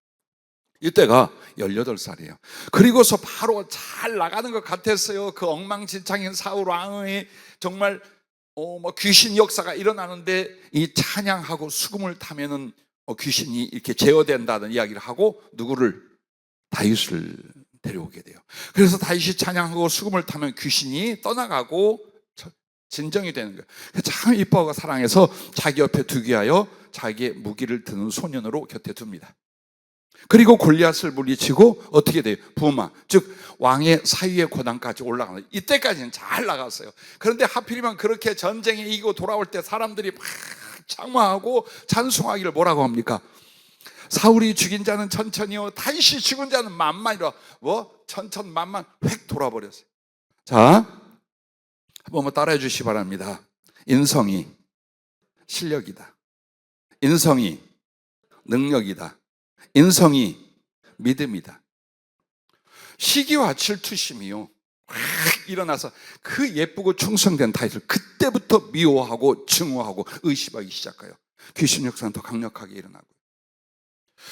[SPEAKER 1] 이때가 18살이에요. 그리고서 바로 잘 나가는 것 같았어요. 그 엉망진창인 사울 왕의 정말 귀신 역사가 일어나는데 이 찬양하고 수금을 타면은 귀신이 이렇게 제어된다는 이야기를 하고 누구를? 다윗을 데려오게 돼요. 그래서 다윗이 찬양하고 수금을 타면 귀신이 떠나가고 진정이 되는 거예요. 참 이뻐하고 사랑해서 자기 옆에 두게 하여 자기의 무기를 드는 소년으로 곁에 둡니다. 그리고 골리앗을 물리치고 어떻게 돼요? 부마, 즉 왕의 사위의 고단까지 올라가는, 이때까지는 잘 나갔어요. 그런데 하필이면 그렇게 전쟁에 이기고 돌아올 때 사람들이 막 장화하고 찬송하기를 뭐라고 합니까? 사울이 죽인 자는 천천히요, 다윗이 죽은 자는 만만이라. 천천만만 획 돌아버렸어요. 자, 한번 따라해 주시기 바랍니다. 인성이 실력이다. 인성이 능력이다. 인성이 믿음이다. 시기와 질투심이요 확 일어나서 그 예쁘고 충성된 다윗을 그때부터 미워하고 증오하고 의심하기 시작해요. 귀신 역사는 더 강력하게 일어나고,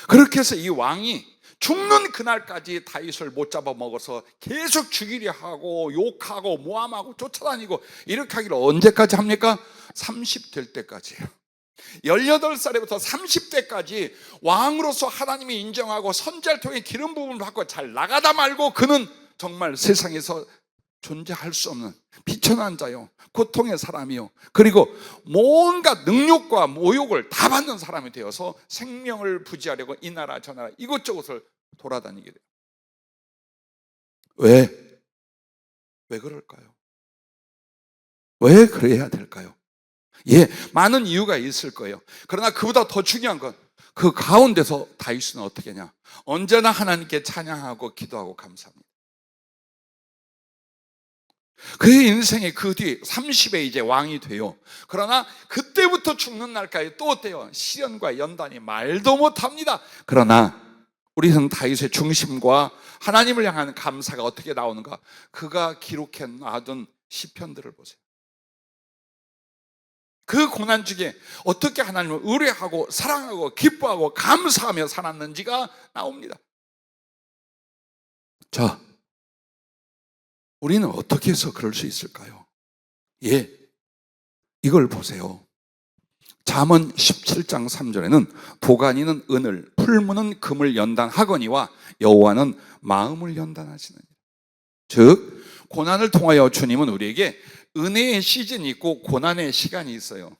[SPEAKER 1] 그렇게 해서 이 왕이 죽는 그날까지 다윗을 못 잡아먹어서 계속 죽이려 하고 욕하고 모함하고 쫓아다니고 이렇게 하기를 언제까지 합니까? 30 될 때까지예요. 18살부터 30대까지 왕으로서 하나님이 인정하고 선지자를 통해 기름 부음을 받고 잘 나가다 말고 그는 정말 세상에서 존재할 수 없는 비천한 자요, 고통의 사람이요, 그리고 뭔가 능욕과 모욕을 다 받는 사람이 되어서 생명을 부지하려고 이 나라 저 나라 이곳저곳을 돌아다니게 돼요. 왜 그럴까요? 왜 그래야 될까요? 예, 많은 이유가 있을 거예요. 그러나 그보다 더 중요한 건 그 가운데서 다윗은 어떻게 하냐? 언제나 하나님께 찬양하고 기도하고 감사합니다. 그의 인생의 그 뒤 30에 이제 왕이 돼요. 그러나 그때부터 죽는 날까지 또 어때요? 시련과 연단이 말도 못합니다. 그러나 우리는 다윗의 중심과 하나님을 향한 감사가 어떻게 나오는가? 그가 기록해 놔둔 시편들을 보세요. 그 고난 중에 어떻게 하나님을 의뢰하고 사랑하고 기뻐하고 감사하며 살았는지가 나옵니다. 자, 우리는 어떻게 해서 그럴 수 있을까요? 예, 이걸 보세요. 잠언 17장 3절에는 도가니는 은을, 풀무는 금을 연단하거니와 여호와는 마음을 연단하시느니라. 즉 고난을 통하여 주님은 우리에게 은혜의 시즌이 있고 고난의 시간이 있어요.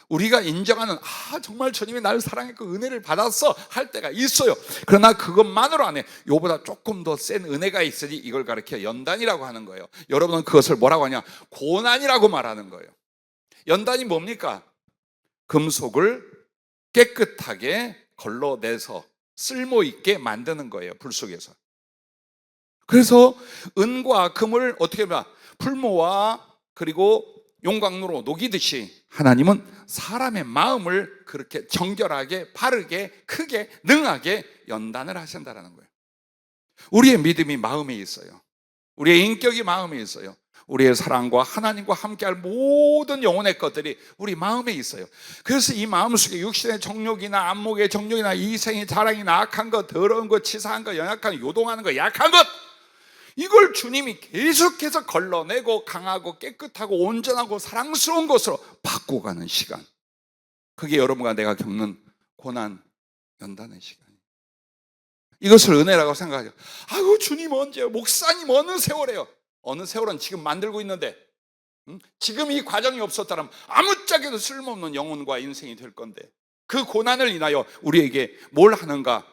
[SPEAKER 1] 우리가 인정하는 정말 주님이 나를 사랑했고 은혜를 받았어 할 때가 있어요. 그러나 그것만으로 안 해. 요보다 조금 더 센 은혜가 있으니 이걸 가리켜 연단이라고 하는 거예요. 여러분은 그것을 뭐라고 하냐? 고난이라고 말하는 거예요. 연단이 뭡니까? 금속을 깨끗하게 걸러내서 쓸모있게 만드는 거예요. 불 속에서. 그래서 은과 금을 어떻게 하면 풀모와 그리고 용광로로 녹이듯이 하나님은 사람의 마음을 그렇게 정결하게, 바르게, 크게, 능하게 연단을 하신다는 거예요. 우리의 믿음이 마음에 있어요. 우리의 인격이 마음에 있어요. 우리의 사랑과 하나님과 함께할 모든 영혼의 것들이 우리 마음에 있어요. 그래서 이 마음속에 육신의 정욕이나 안목의 정욕이나 이생의 자랑이나 악한 것, 더러운 것, 치사한 것, 연약한 것, 요동하는 것, 약한 것, 이걸 주님이 계속해서 걸러내고 강하고 깨끗하고 온전하고 사랑스러운 것으로 바꾸어가는 시간, 그게 여러분과 내가 겪는 고난, 연단의 시간이에요. 이것을 은혜라고 생각하죠. 아이고 주님 언제요? 목사님 어느 세월에요? 어느 세월은 지금 만들고 있는데, 지금 이 과정이 없었다면 아무짝에도 쓸모없는 영혼과 인생이 될 건데, 그 고난을 인하여 우리에게 뭘 하는가?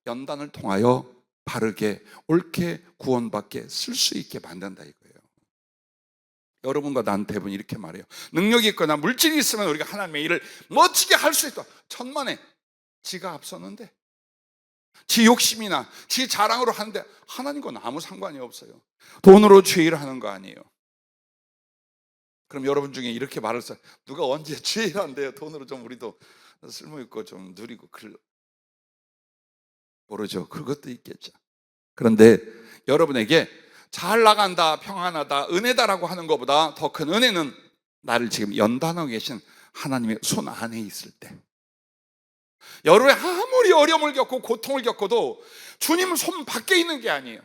[SPEAKER 1] 연단을 통하여 바르게 옳게 구원받게 쓸 수 있게 만든다 이거예요. 여러분과 난 대부분 이렇게 말해요. 능력이 있거나 물질이 있으면 우리가 하나님의 일을 멋지게 할 수 있다. 천만에 지가 앞섰는데, 지 욕심이나 지 자랑으로 하는데 하나님과는 아무 상관이 없어요. 돈으로 주의 일을 하는 거 아니에요. 그럼 여러분 중에 이렇게 말을 써요. 누가 언제 주의 일 한대요? 돈으로 좀 우리도 쓸모있고 좀 누리고 모르죠. 그것도 있겠죠. 그런데 여러분에게 잘 나간다, 평안하다, 은혜다라고 하는 것보다 더 큰 은혜는 나를 지금 연단하고 계신 하나님의 손 안에 있을 때, 여러분이 아무리 어려움을 겪고 고통을 겪어도 주님은 손 밖에 있는 게 아니에요.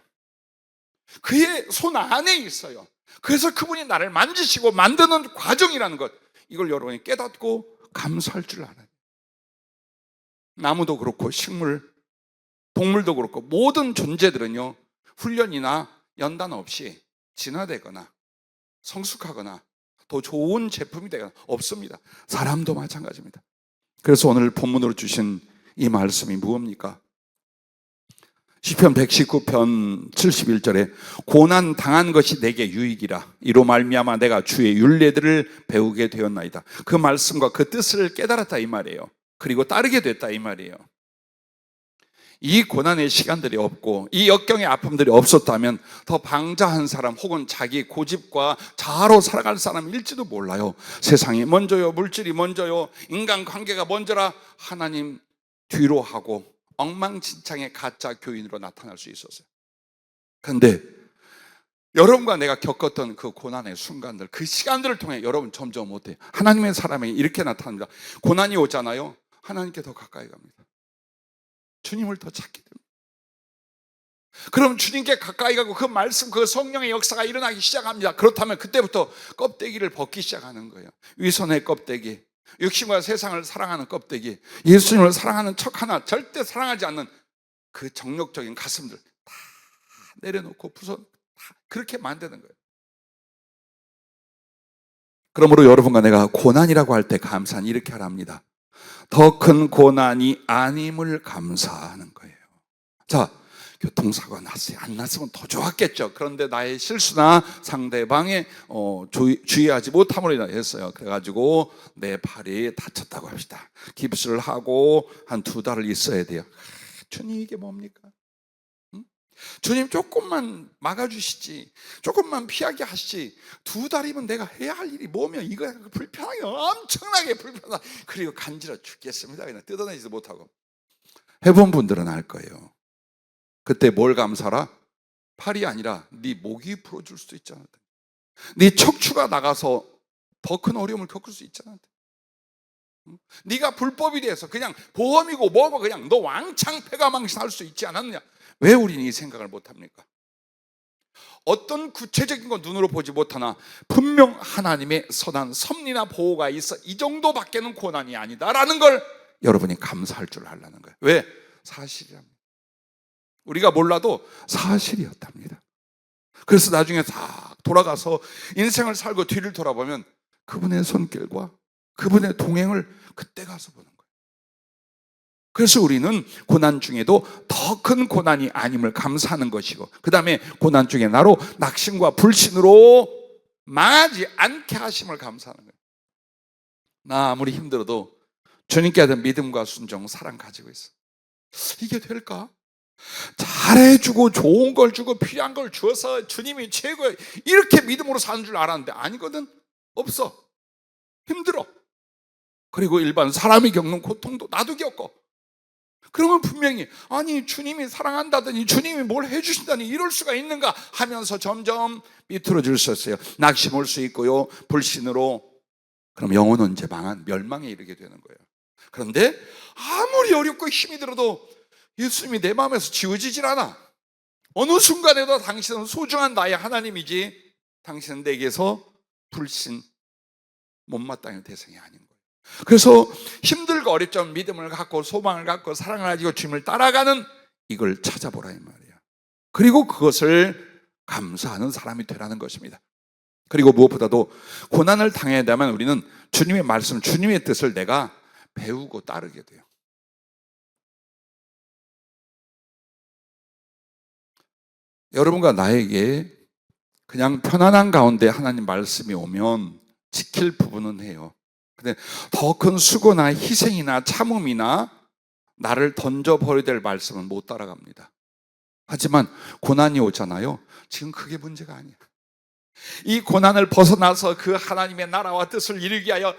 [SPEAKER 1] 그의 손 안에 있어요. 그래서 그분이 나를 만지시고 만드는 과정이라는 것, 이걸 여러분이 깨닫고 감사할 줄 알아요. 나무도 그렇고 식물, 동물도 그렇고 모든 존재들은요, 훈련이나 연단 없이 진화되거나 성숙하거나 더 좋은 제품이 되거나 없습니다. 사람도 마찬가지입니다. 그래서 오늘 본문으로 주신 이 말씀이 무엇입니까? 시편 119편 71절에 고난 당한 것이 내게 유익이라, 이로 말미암아 내가 주의 율례들을 배우게 되었나이다. 그 말씀과 그 뜻을 깨달았다 이 말이에요. 그리고 따르게 됐다 이 말이에요. 이 고난의 시간들이 없고 이 역경의 아픔들이 없었다면 더 방자한 사람 혹은 자기 고집과 자아로 살아갈 사람일지도 몰라요. 세상이 먼저요, 물질이 먼저요, 인간관계가 먼저라 하나님 뒤로 하고 엉망진창의 가짜 교인으로 나타날 수 있었어요. 그런데 여러분과 내가 겪었던 그 고난의 순간들, 그 시간들을 통해 여러분 점점 어때요? 하나님의 사람이 이렇게 나타납니다. 고난이 오잖아요, 하나님께 더 가까이 갑니다. 주님을 더 찾게 됩니다. 그럼 주님께 가까이 가고 그 말씀, 그 성령의 역사가 일어나기 시작합니다. 그렇다면 그때부터 껍데기를 벗기 시작하는 거예요. 위선의 껍데기, 육신과 세상을 사랑하는 껍데기, 예수님을 사랑하는 척 하나 절대 사랑하지 않는 그 정욕적인 가슴들 다 내려놓고 부숴, 다 그렇게 만드는 거예요. 그러므로 여러분과 내가 고난이라고 할 때 감사는 이렇게 하랍니다. 더 큰 고난이 아님을 감사하는 거예요. 자, 교통사고가 났어요. 안 났으면 더 좋았겠죠. 그런데 나의 실수나 상대방의 주의하지 못함으로 인해서요. 그래가지고 내 팔이 다쳤다고 합시다. 깁스를 하고 한 2달을 있어야 돼요. 주님 이게 뭡니까? 주님 조금만 막아주시지, 조금만 피하게 하시지, 2달이면 내가 해야 할 일이 뭐며 이거 불편하게, 엄청나게 불편하다. 그리고 간지러 죽겠습니다. 그냥 뜯어내지도 못하고. 해본 분들은 알 거예요. 그때 뭘 감사라? 팔이 아니라 네 목이 부러질 수도 있잖아. 네 척추가 나가서 더 큰 어려움을 겪을 수 있잖아. 네가 불법이 돼서 그냥 보험이고 뭐고 그냥 너 왕창 패가망신할 수 있지 않았느냐? 왜 우리는 이 생각을 못합니까? 어떤 구체적인 건 눈으로 보지 못하나 분명 하나님의 선한 섭리나 보호가 있어 이 정도밖에는 고난이 아니다라는 걸 여러분이 감사할 줄 알라는 거예요. 왜? 사실이랍니다. 우리가 몰라도 사실이었답니다. 그래서 나중에 다 돌아가서 인생을 살고 뒤를 돌아보면 그분의 손길과 그분의 동행을 그때 가서 보는 거예요. 그래서 우리는 고난 중에도 더 큰 고난이 아님을 감사하는 것이고, 그 다음에 고난 중에 나로 낙심과 불신으로 망하지 않게 하심을 감사하는 거예요. 나 아무리 힘들어도 주님께 대한 믿음과 순종, 사랑 가지고 있어. 이게 될까? 잘해주고 좋은 걸 주고 필요한 걸 주어서 주님이 최고야, 이렇게 믿음으로 사는 줄 알았는데 아니거든. 없어. 힘들어. 그리고 일반 사람이 겪는 고통도 나도 겪어. 그러면 분명히 아니 주님이 사랑한다더니 주님이 뭘 해주신다니 이럴 수가 있는가 하면서 점점 비틀어질 수 있어요. 낙심 올 수 있고요, 불신으로. 그럼 영혼은 이제 멸망에 이르게 되는 거예요. 그런데 아무리 어렵고 힘이 들어도 예수님이 내 마음에서 지워지질 않아. 어느 순간에도 당신은 소중한 나의 하나님이지 당신은 내게서 불신, 못마땅한 대상이 아닌 거예요. 그래서 힘들고 어렵지만 믿음을 갖고 소망을 갖고 사랑을 가지고 주님을 따라가는 이걸 찾아보라 이 말이에요. 그리고 그것을 감사하는 사람이 되라는 것입니다. 그리고 무엇보다도 고난을 당해야 되면 우리는 주님의 말씀, 주님의 뜻을 내가 배우고 따르게 돼요. 여러분과 나에게 그냥 편안한 가운데 하나님 말씀이 오면 지킬 부분은 해요. 근데 더 큰 수고나 희생이나 참음이나 나를 던져버려야 될 말씀은 못 따라갑니다. 하지만 고난이 오잖아요. 지금 그게 문제가 아니야. 이 고난을 벗어나서 그 하나님의 나라와 뜻을 이루기 위하여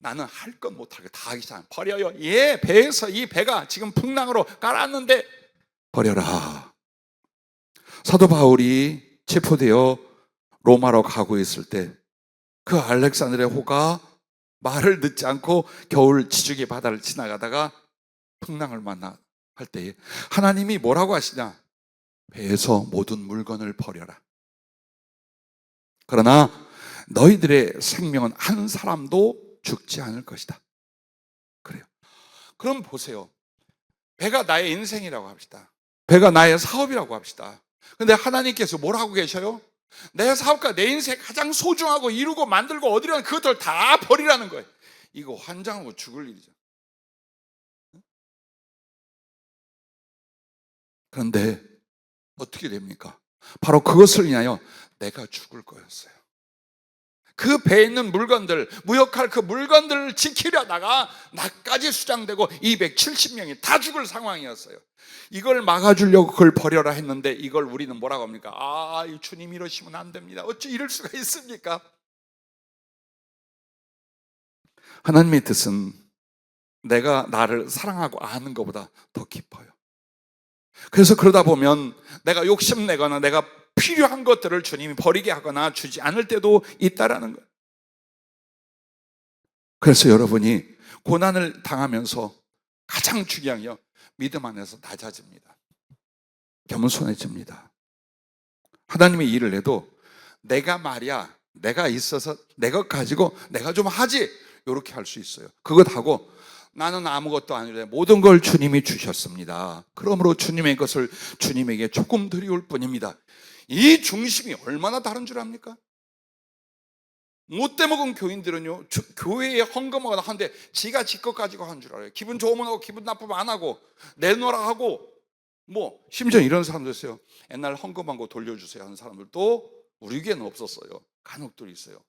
[SPEAKER 1] 나는 할 건 못하게 다 하기 시작. 버려요. 예, 배에서 이 배가 지금 풍랑으로 깔았는데 버려라. 사도 바울이 체포되어 로마로 가고 있을 때 그 알렉산드리아 호가 말을 듣지 않고 겨울 지중해 바다를 지나가다가 풍랑을 만나 할 때에 하나님이 뭐라고 하시냐? 배에서 모든 물건을 버려라. 그러나 너희들의 생명은 한 사람도 죽지 않을 것이다. 그래요. 그럼 보세요. 배가 나의 인생이라고 합시다. 배가 나의 사업이라고 합시다. 근데 하나님께서 뭐라고 계셔요? 내 사업과 내 인생 가장 소중하고 이루고 만들고 얻으려는 그것들 다 버리라는 거예요. 이거 환장하고 죽을 일이죠. 그런데 어떻게 됩니까? 바로 그것을 인하여 내가 죽을 거였어요. 그 배에 있는 물건들, 무역할 그 물건들을 지키려다가 나까지 수장되고 270명이 다 죽을 상황이었어요. 이걸 막아주려고 그걸 버려라 했는데 이걸 우리는 뭐라고 합니까? 아, 이 주님 이러시면 안 됩니다. 어찌 이럴 수가 있습니까? 하나님의 뜻은 내가 나를 사랑하고 아는 것보다 더 깊어요. 그래서 그러다 보면 내가 욕심내거나 내가 필요한 것들을 주님이 버리게 하거나 주지 않을 때도 있다라는 거예요. 그래서 여러분이 고난을 당하면서 가장 중요한 게 믿음 안에서 낮아집니다. 겸손해집니다. 하나님의 일을 해도 내가 말이야, 내가 있어서 내 것 가지고 내가 좀 하지, 이렇게 할 수 있어요. 그것하고 나는 아무것도 아니래 모든 걸 주님이 주셨습니다. 그러므로 주님의 것을 주님에게 조금 드리올 뿐입니다. 이 중심이 얼마나 다른 줄 압니까? 못돼 먹은 교인들은요, 교회에 헌금하거나 하는데 지가 지 것 가지고 한 줄 알아요. 기분 좋으면 하고 기분 나쁘면 안 하고 내놓으라 하고, 뭐 심지어 이런 사람도 있어요. 옛날 헌금한 거 돌려주세요 하는 사람들도 우리 교회는 없었어요. 간혹들이 있어요.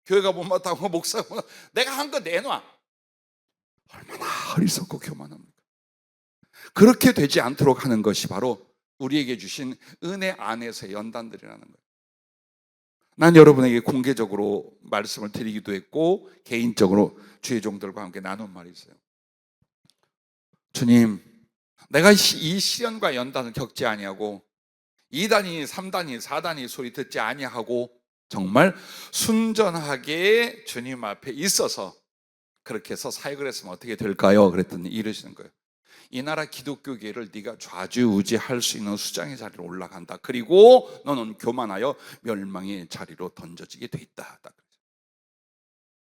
[SPEAKER 1] 교회가 못마땅하고 목사가 내가 한 거 내놔. 얼마나 어리석고 교만합니까? 그렇게 되지 않도록 하는 것이 바로 우리에게 주신 은혜 안에서의 연단들이라는 거예요. 난 여러분에게 공개적으로 말씀을 드리기도 했고 개인적으로 주의 종들과 함께 나눈 말이 있어요. 주님, 내가 이 시련과 연단을 겪지 아니하고 2단이 3단이 4단이 소리 듣지 아니하고 정말 순전하게 주님 앞에 있어서 그렇게 해서 사역을 했으면 어떻게 될까요? 그랬더니 이러시는 거예요. 이 나라 기독교계를 네가 좌지우지할 수 있는 수장의 자리로 올라간다. 그리고 너는 교만하여 멸망의 자리로 던져지게 돼 있다.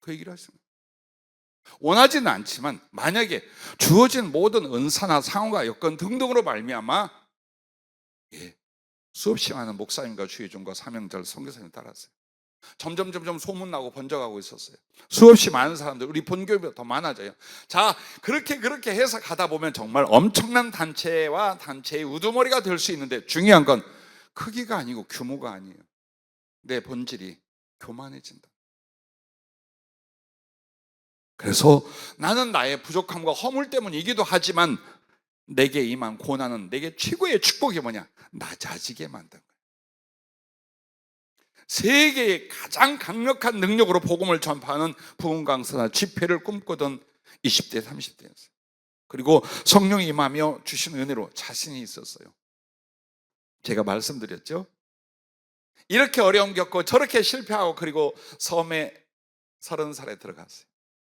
[SPEAKER 1] 그 얘기를 하시는 거예요. 원하지는 않지만 만약에 주어진 모든 은사나 상황과 여건 등등으로 말미암아 수없이 많은 목사님과 주의종과 사명자를 선교사님 따랐어요. 점점 소문나고 번져가고 있었어요. 수없이 많은 사람들, 우리 본교회보다 더 많아져요. 자, 그렇게 해서 가다 보면 정말 엄청난 단체와 단체의 우두머리가 될 수 있는데, 중요한 건 크기가 아니고 규모가 아니에요. 내 본질이 교만해진다. 그래서 나는 나의 부족함과 허물 때문이기도 하지만 내게 임한 고난은 내게 최고의 축복이 뭐냐? 낮아지게 만든 거예요. 세계의 가장 강력한 능력으로 복음을 전파하는 부흥 강사나 집회를 꿈꾸던 20대, 30대였어요. 그리고 성령이 임하며 주신 은혜로 자신이 있었어요. 제가 말씀드렸죠? 이렇게 어려움 겪고 저렇게 실패하고 그리고 섬에 30살에 들어갔어요.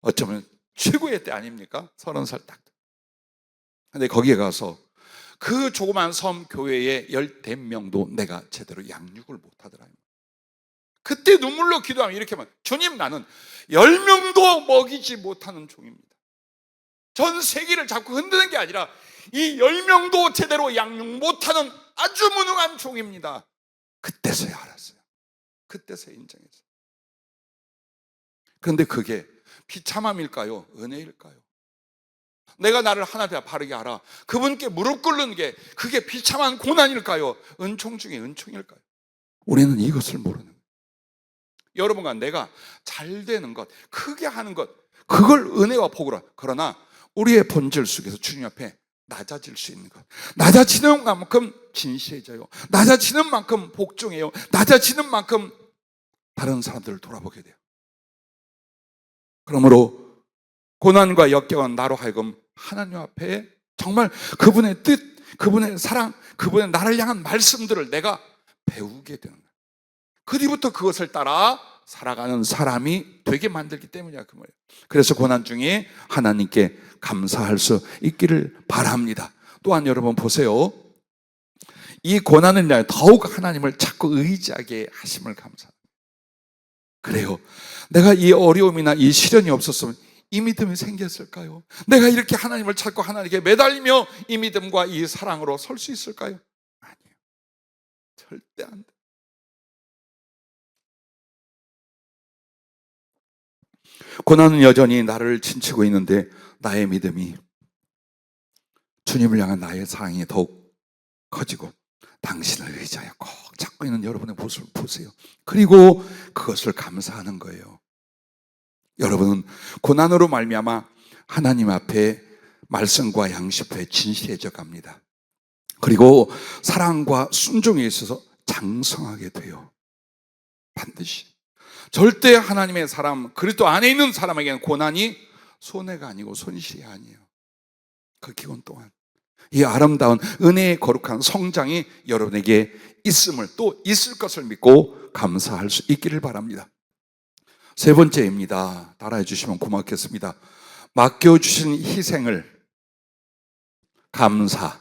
[SPEAKER 1] 어쩌면 최고의 때 아닙니까? 30살 딱. 근데 거기에 가서 그 조그만 섬 교회에 10명도 내가 제대로 양육을 못하더라. 그때 눈물로 기도하면 이렇게 말, 주님, 나는 10명도 먹이지 못하는 종입니다. 전 세계를 자꾸 흔드는 게 아니라 이 10명도 제대로 양육 못하는 아주 무능한 종입니다. 그때서야 알았어요. 그때서야 인정했어요. 그런데 그게 비참함일까요? 은혜일까요? 내가 나를 하나님 앞에 바르게 알아, 그분께 무릎 꿇는 게 그게 비참한 고난일까요? 은총 중에 은총일까요? 우리는 이것을 모르는 거예요. 여러분과 내가 잘 되는 것, 크게 하는 것, 그걸 은혜와 복으로. 그러나 우리의 본질 속에서 주님 앞에 낮아질 수 있는 것, 낮아지는 만큼 진실해져요. 낮아지는 만큼 복종해요. 낮아지는 만큼 다른 사람들을 돌아보게 돼요. 그러므로 고난과 역경은 나로 하여금 하나님 앞에 정말 그분의 뜻, 그분의 사랑, 그분의 나를 향한 말씀들을 내가 배우게 되는 거예요. 그 뒤부터 그것을 따라 살아가는 사람이 되게 만들기 때문이야, 그 말이에요. 그래서 고난 중에 하나님께 감사할 수 있기를 바랍니다. 또한 여러분 보세요. 이 고난을 인하여 더욱 하나님을 자꾸 의지하게 하심을 감사합니다. 그래요. 내가 이 어려움이나 이 시련이 없었으면 이 믿음이 생겼을까요? 내가 이렇게 하나님을 찾고 하나님께 매달리며 이 믿음과 이 사랑으로 설 수 있을까요? 아니에요. 절대 안 돼. 고난은 여전히 나를 침치고 있는데 나의 믿음이, 주님을 향한 나의 사랑이 더욱 커지고 당신을 의지하여 꼭 찾고 있는 여러분의 모습을 보세요. 그리고 그것을 감사하는 거예요. 여러분은 고난으로 말미암아 하나님 앞에 말씀과 양식 앞에 진실해져 갑니다. 그리고 사랑과 순종에 있어서 장성하게 돼요. 반드시. 절대 하나님의 사람, 그리스도 안에 있는 사람에게는 고난이 손해가 아니고 손실이 아니에요. 그 기원 또한 이 아름다운 은혜의 거룩한 성장이 여러분에게 있음을, 또 있을 것을 믿고 감사할 수 있기를 바랍니다. 세 번째입니다. 따라해 주시면 고맙겠습니다. 맡겨주신 희생을 감사.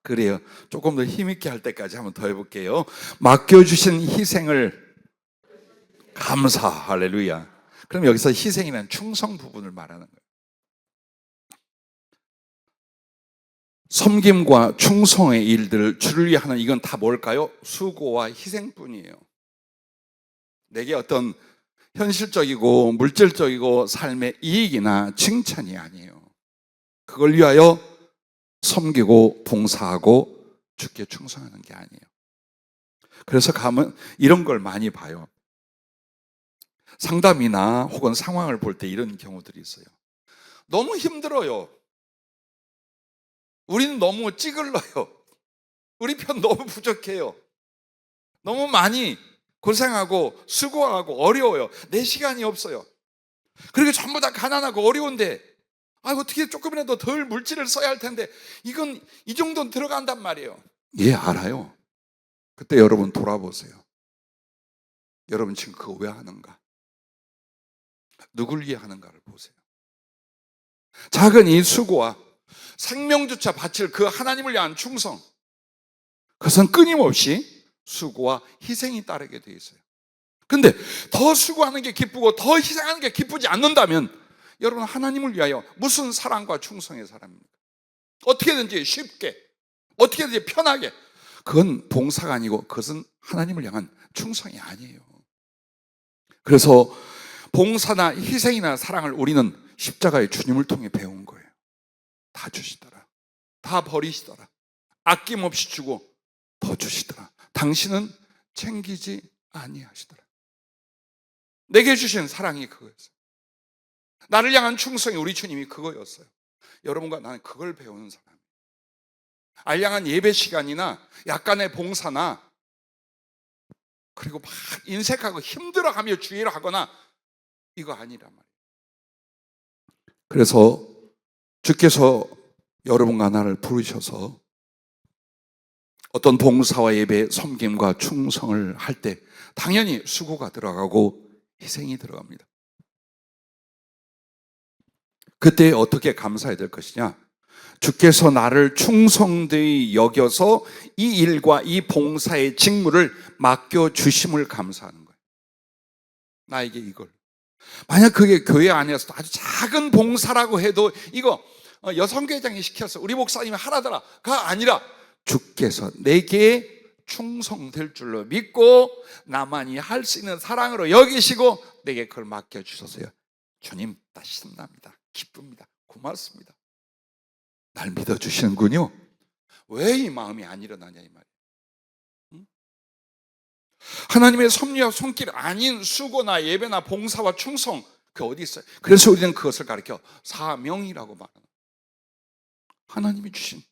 [SPEAKER 1] 그래요. 조금 더 힘있게 할 때까지 한번 더 해볼게요. 맡겨주신 희생을 감사. 할렐루야. 그럼 여기서 희생이란 충성 부분을 말하는 거예요. 섬김과 충성의 일들을 주를 위해 하는, 이건 다 뭘까요? 수고와 희생뿐이에요. 내게 어떤 현실적이고 물질적이고 삶의 이익이나 칭찬이 아니에요. 그걸 위하여 섬기고 봉사하고 주께 충성하는 게 아니에요. 그래서 가면 이런 걸 많이 봐요. 상담이나 혹은 상황을 볼 때 이런 경우들이 있어요. 너무 힘들어요. 우리는 너무 찌글러요. 우리 편 너무 부족해요. 너무 많이 고생하고 수고하고 어려워요. 내 시간이 없어요. 그리고 전부 다 가난하고 어려운데 어떻게 조금이라도 덜 물질을 써야 할 텐데 이건 이 정도는 들어간단 말이에요. 예, 알아요. 그때 여러분 돌아보세요. 여러분 지금 그거 왜 하는가? 누굴 위해 하는가를 보세요. 작은 이 수고와 생명조차 바칠 그 하나님을 위한 충성, 그것은 끊임없이 수고와 희생이 따르게 돼 있어요. 근데 더 수고하는 게 기쁘고 더 희생하는 게 기쁘지 않는다면 여러분 하나님을 위하여 무슨 사랑과 충성의 사람입니까? 어떻게든지 쉽게, 어떻게든지 편하게, 그건 봉사가 아니고 그것은 하나님을 향한 충성이 아니에요. 그래서 봉사나 희생이나 사랑을 우리는 십자가의 주님을 통해 배운 거예요. 다 주시더라. 다 버리시더라. 아낌없이 주고 더 주시더라. 당신은 챙기지 아니하시더라. 내게 주신 사랑이 그거였어요. 나를 향한 충성이 우리 주님이 그거였어요. 여러분과 나는 그걸 배우는 사람이에요. 알량한 예배 시간이나 약간의 봉사나 그리고 막 인색하고 힘들어하며 주의를 하거나 이거 아니란 말이에요. 그래서 주께서 여러분과 나를 부르셔서 어떤 봉사와 예배, 섬김과 충성을 할 때 당연히 수고가 들어가고 희생이 들어갑니다. 그때 어떻게 감사해야 될 것이냐? 주께서 나를 충성되이 여겨서 이 일과 이 봉사의 직무를 맡겨주심을 감사하는 거예요. 나에게 이걸. 만약 그게 교회 안에서 아주 작은 봉사라고 해도 이거 여성교회장이 시켰어, 우리 목사님이 하라더라가 아니라 주께서 내게 충성될 줄로 믿고 나만이 할 수 있는 사랑으로 여기시고 내게 그걸 맡겨주셨어요. 주님, 나 신납니다. 기쁩니다. 고맙습니다. 날 믿어주시는군요. 왜 이 마음이 안 일어나냐 이 말이에요. 응? 하나님의 섭리와 손길 아닌 수고나 예배나 봉사와 충성, 그 어디 있어요? 그래서 우리는 그것을 가르쳐 사명이라고 말하는 거예요. 하나님이 주신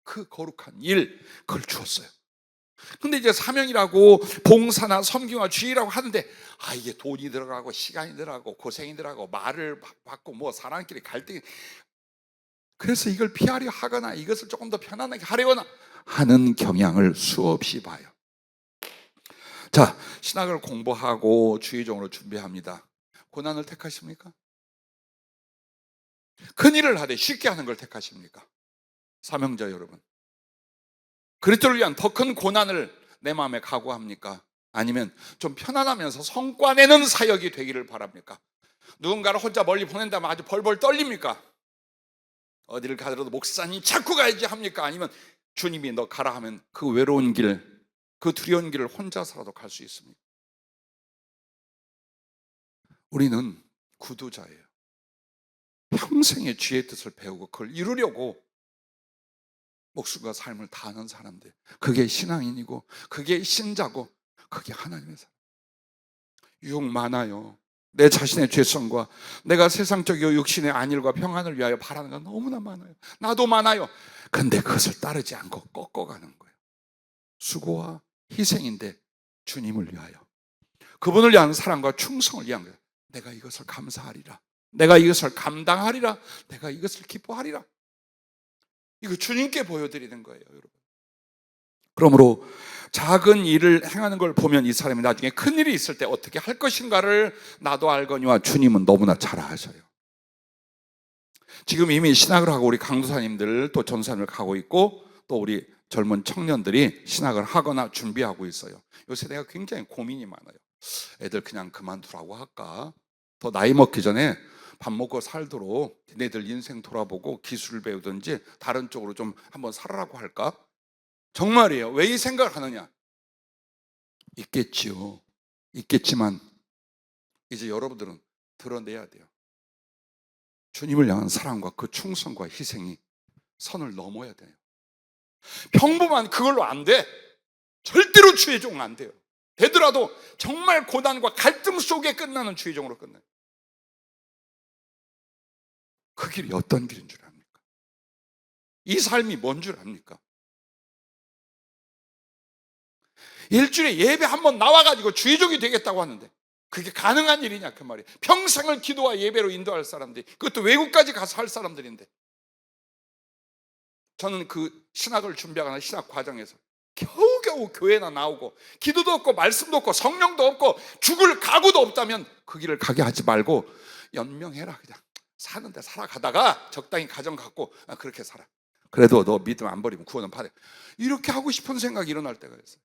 [SPEAKER 1] 그 거룩한 일, 그걸 주었어요. 근데 이제 사명이라고 봉사나 섬김과 주의라고 하는데 이게 돈이 들어가고 시간이 들어가고 고생이 들어가고 말을 받고 뭐 사람끼리 갈등이, 그래서 이걸 피하려 하거나 이것을 조금 더 편안하게 하려거나 하는 경향을 수없이 봐요. 자, 신학을 공부하고 주의종으로 준비합니다. 고난을 택하십니까? 큰일을 하되 쉽게 하는 걸 택하십니까? 사명자 여러분, 그리스도를 위한 더 큰 고난을 내 마음에 각오합니까? 아니면 좀 편안하면서 성과 내는 사역이 되기를 바랍니까? 누군가를 혼자 멀리 보낸다면 아주 벌벌 떨립니까? 어디를 가더라도 목사님 자꾸 가야지 합니까? 아니면 주님이 너 가라 하면 그 외로운 길, 그 두려운 길을 혼자서라도 갈 수 있습니까? 우리는 구두자예요. 평생의 주의 뜻을 배우고 그걸 이루려고 목숨과 삶을 다하는 사람들, 그게 신앙인이고 그게 신자고 그게 하나님의 사람. 유혹 많아요. 내 자신의 죄성과 내가 세상적 육신의 안일과 평안을 위하여 바라는 건 너무나 많아요. 나도 많아요. 근데 그것을 따르지 않고 꺾어가는 거예요. 수고와 희생인데 주님을 위하여, 그분을 위한 사랑과 충성을 위한 거예요. 내가 이것을 감사하리라, 내가 이것을 감당하리라, 내가 이것을 기뻐하리라. 이거 주님께 보여드리는 거예요, 여러분. 그러므로 작은 일을 행하는 걸 보면 이 사람이 나중에 큰 일이 있을 때 어떻게 할 것인가를 나도 알거니와 주님은 너무나 잘 아셔요. 지금 이미 신학을 하고 우리 강도사님들 또 전사님을 가고 있고 또 우리 젊은 청년들이 신학을 하거나 준비하고 있어요. 요새 내가 굉장히 고민이 많아요. 애들 그냥 그만두라고 할까? 더 나이 먹기 전에 밥 먹고 살도록 얘네들 인생 돌아보고 기술을 배우든지 다른 쪽으로 좀 한번 살아라고 할까? 정말이에요. 왜 이 생각을 하느냐? 있겠지요. 있겠지만 이제 여러분들은 드러내야 돼요. 주님을 향한 사랑과 그 충성과 희생이 선을 넘어야 돼요. 평범한 그걸로 안 돼. 절대로 주의 종 안 돼요. 되더라도 정말 고난과 갈등 속에 끝나는 주의 종으로 끝나요. 그 길이 어떤 길인 줄 압니까? 이 삶이 뭔 줄 압니까? 일주일에 예배 한번 나와가지고 주의종이 되겠다고 하는데 그게 가능한 일이냐 그 말이에요. 평생을 기도와 예배로 인도할 사람들이, 그것도 외국까지 가서 할 사람들인데, 저는 그 신학을 준비하거나 신학 과정에서 겨우겨우 교회나 나오고 기도도 없고 말씀도 없고 성령도 없고 죽을 각오도 없다면 그 길을 가게 하지 말고 연명해라. 그냥 사는데 살아가다가 적당히 가정 갖고 그렇게 살아. 그래도 너 믿음 안 버리면 구원은 받아. 이렇게 하고 싶은 생각이 일어날 때가 있어요.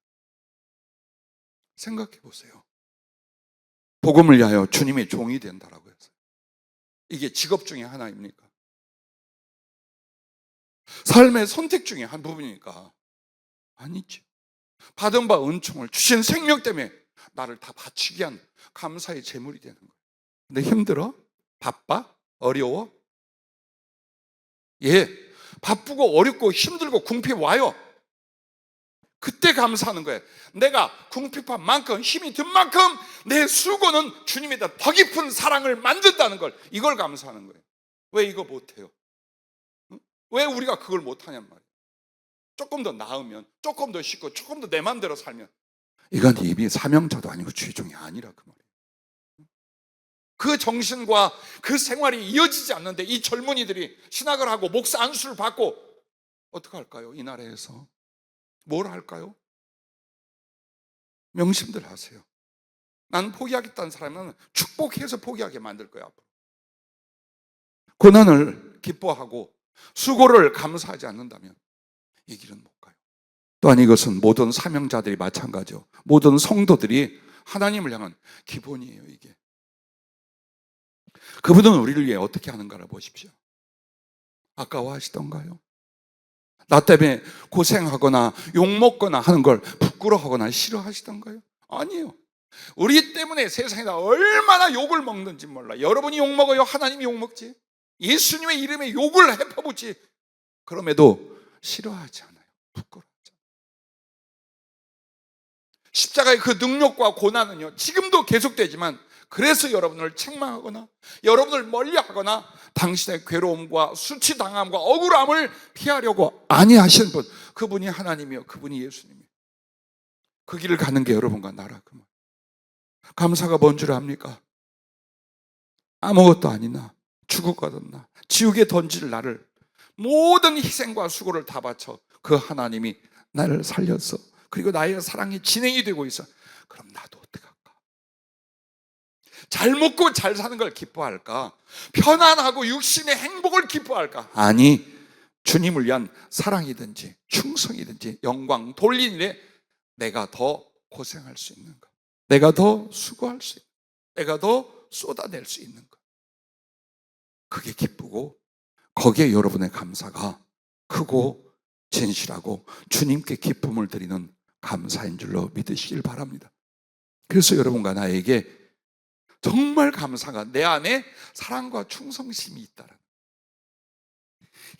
[SPEAKER 1] 생각해 보세요. 복음을 위하여 주님의 종이 된다라고 했어요. 이게 직업 중에 하나입니까? 삶의 선택 중에 한 부분이니까 아니죠. 받은 바 은총을 주신 생명 때문에 나를 다 바치게 한 감사의 제물이 되는 거예요. 근데 힘들어? 바빠? 어려워? 예, 바쁘고 어렵고 힘들고 궁핍 와요. 그때 감사하는 거예요. 내가 궁핍한 만큼, 힘이 든 만큼 내 수고는 주님에 대한 더 깊은 사랑을 만든다는 걸, 이걸 감사하는 거예요. 왜 이거 못해요? 왜 우리가 그걸 못하냔 말이에요. 조금 더 나으면, 조금 더 쉽고, 조금 더 내 맘대로 살면, 이건 이미 사명자도 아니고 최종이 아니라 그 말이에요. 그 정신과 그 생활이 이어지지 않는데 이 젊은이들이 신학을 하고 목사 안수를 받고 어떻게 할까요? 이 나라에서 뭘 할까요? 명심들 하세요. 난 포기하겠다는 사람은 축복해서 포기하게 만들 거야. 앞으로 고난을 기뻐하고 수고를 감사하지 않는다면 이 길은 못 가요. 또한 이것은 모든 사명자들이 마찬가지요. 모든 성도들이 하나님을 향한 기본이에요. 이게 그분은 우리를 위해 어떻게 하는가를 보십시오. 아까워하시던가요? 나 때문에 고생하거나 욕먹거나 하는 걸 부끄러워하거나 싫어하시던가요? 아니에요. 우리 때문에 세상에다 얼마나 욕을 먹는지 몰라. 여러분이 욕먹어요? 하나님이 욕먹지? 예수님의 이름에 욕을 해퍼붓지? 그럼에도 싫어하지 않아요. 부끄러워하지 않아요. 십자가의 그 능력과 고난은요, 지금도 계속되지만, 그래서 여러분을 책망하거나 여러분을 멀리하거나 당신의 괴로움과 수치당함과 억울함을 피하려고 아니하시는 분, 그분이 하나님이요, 그분이 예수님이요. 그 길을 가는 게 여러분과 나라. 그 말. 감사가 뭔 줄 압니까? 아무것도 아니나 죽어가던 지옥에 던질 나를 모든 희생과 수고를 다 바쳐 그 하나님이 나를 살렸어. 그리고 나의 사랑이 진행이 되고 있어. 그럼 나도 어떡할까? 잘 먹고 잘 사는 걸 기뻐할까? 편안하고 육신의 행복을 기뻐할까? 아니, 주님을 위한 사랑이든지 충성이든지 영광 돌린 일에 내가 더 고생할 수 있는 것, 내가 더 수고할 수 있는 것, 내가 더 쏟아낼 수 있는 것, 그게 기쁘고 거기에 여러분의 감사가 크고 진실하고 주님께 기쁨을 드리는 감사인 줄로 믿으시길 바랍니다. 그래서 여러분과 나에게 정말 감사가 내 안에 사랑과 충성심이 있다는,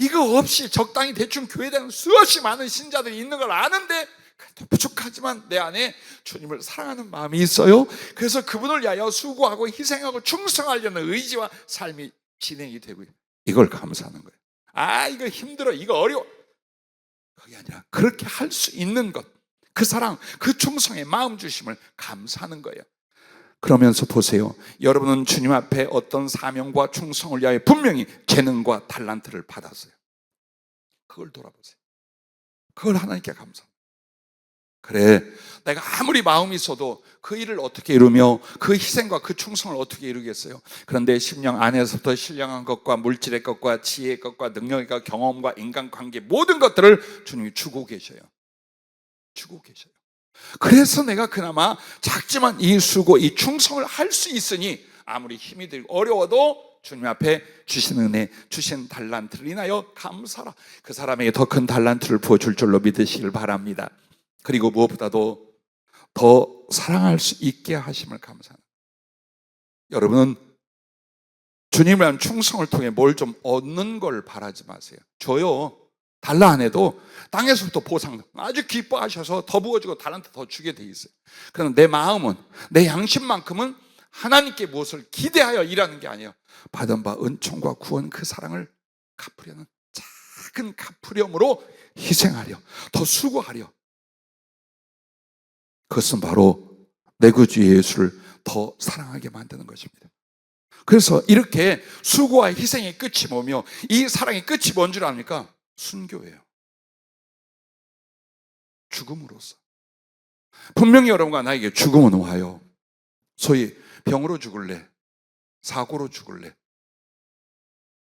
[SPEAKER 1] 이거 없이 적당히 대충 교회에 대한 수없이 많은 신자들이 있는 걸 아는데 그래도 부족하지만 내 안에 주님을 사랑하는 마음이 있어요. 그래서 그분을 위하여 수고하고 희생하고 충성하려는 의지와 삶이 진행이 되고, 이걸 감사하는 거예요. 아, 이거 힘들어, 이거 어려워, 그게 아니라 그렇게 할 수 있는 것, 그 사랑, 그 충성의 마음 주심을 감사하는 거예요. 그러면서 보세요. 여러분은 주님 앞에 어떤 사명과 충성을 위하여 분명히 재능과 달란트를 받았어요. 그걸 돌아보세요. 그걸 하나님께 감사합니다. 그래, 내가 아무리 마음이 있어도 그 일을 어떻게 이루며 그 희생과 그 충성을 어떻게 이루겠어요? 그런데 심령 안에서부터 신령한 것과 물질의 것과 지혜의 것과 능력의 것, 경험과 인간관계 모든 것들을 주님이 주고 계셔요. 주고 계셔요. 그래서 내가 그나마 작지만 이 수고, 이 충성을 할 수 있으니 아무리 힘이 들고 어려워도 주님 앞에 주신 은혜, 주신 달란트를 인하여 감사라. 그 사람에게 더 큰 달란트를 부어줄 줄로 믿으시길 바랍니다. 그리고 무엇보다도 더 사랑할 수 있게 하심을 감사합니다. 여러분은 주님에 대한 충성을 통해 뭘 좀 얻는 걸 바라지 마세요. 저요, 달라 안 해도 땅에서부터 보상 아주 기뻐하셔서 더 부어주고 달란트 더 주게 돼 있어요. 그럼 내 마음은, 내 양심만큼은 하나님께 무엇을 기대하여 일하는 게 아니에요. 받은 바 은총과 구원, 그 사랑을 갚으려는 작은 갚으렴으로 희생하려, 더 수고하려. 그것은 바로 내 구주 예수를 더 사랑하게 만드는 것입니다. 그래서 이렇게 수고와 희생의 끝이 뭐며 이 사랑의 끝이 뭔 줄 압니까? 순교예요. 죽음으로써. 분명히 여러분과 나에게 죽음은 와요. 소위 병으로 죽을래? 사고로 죽을래?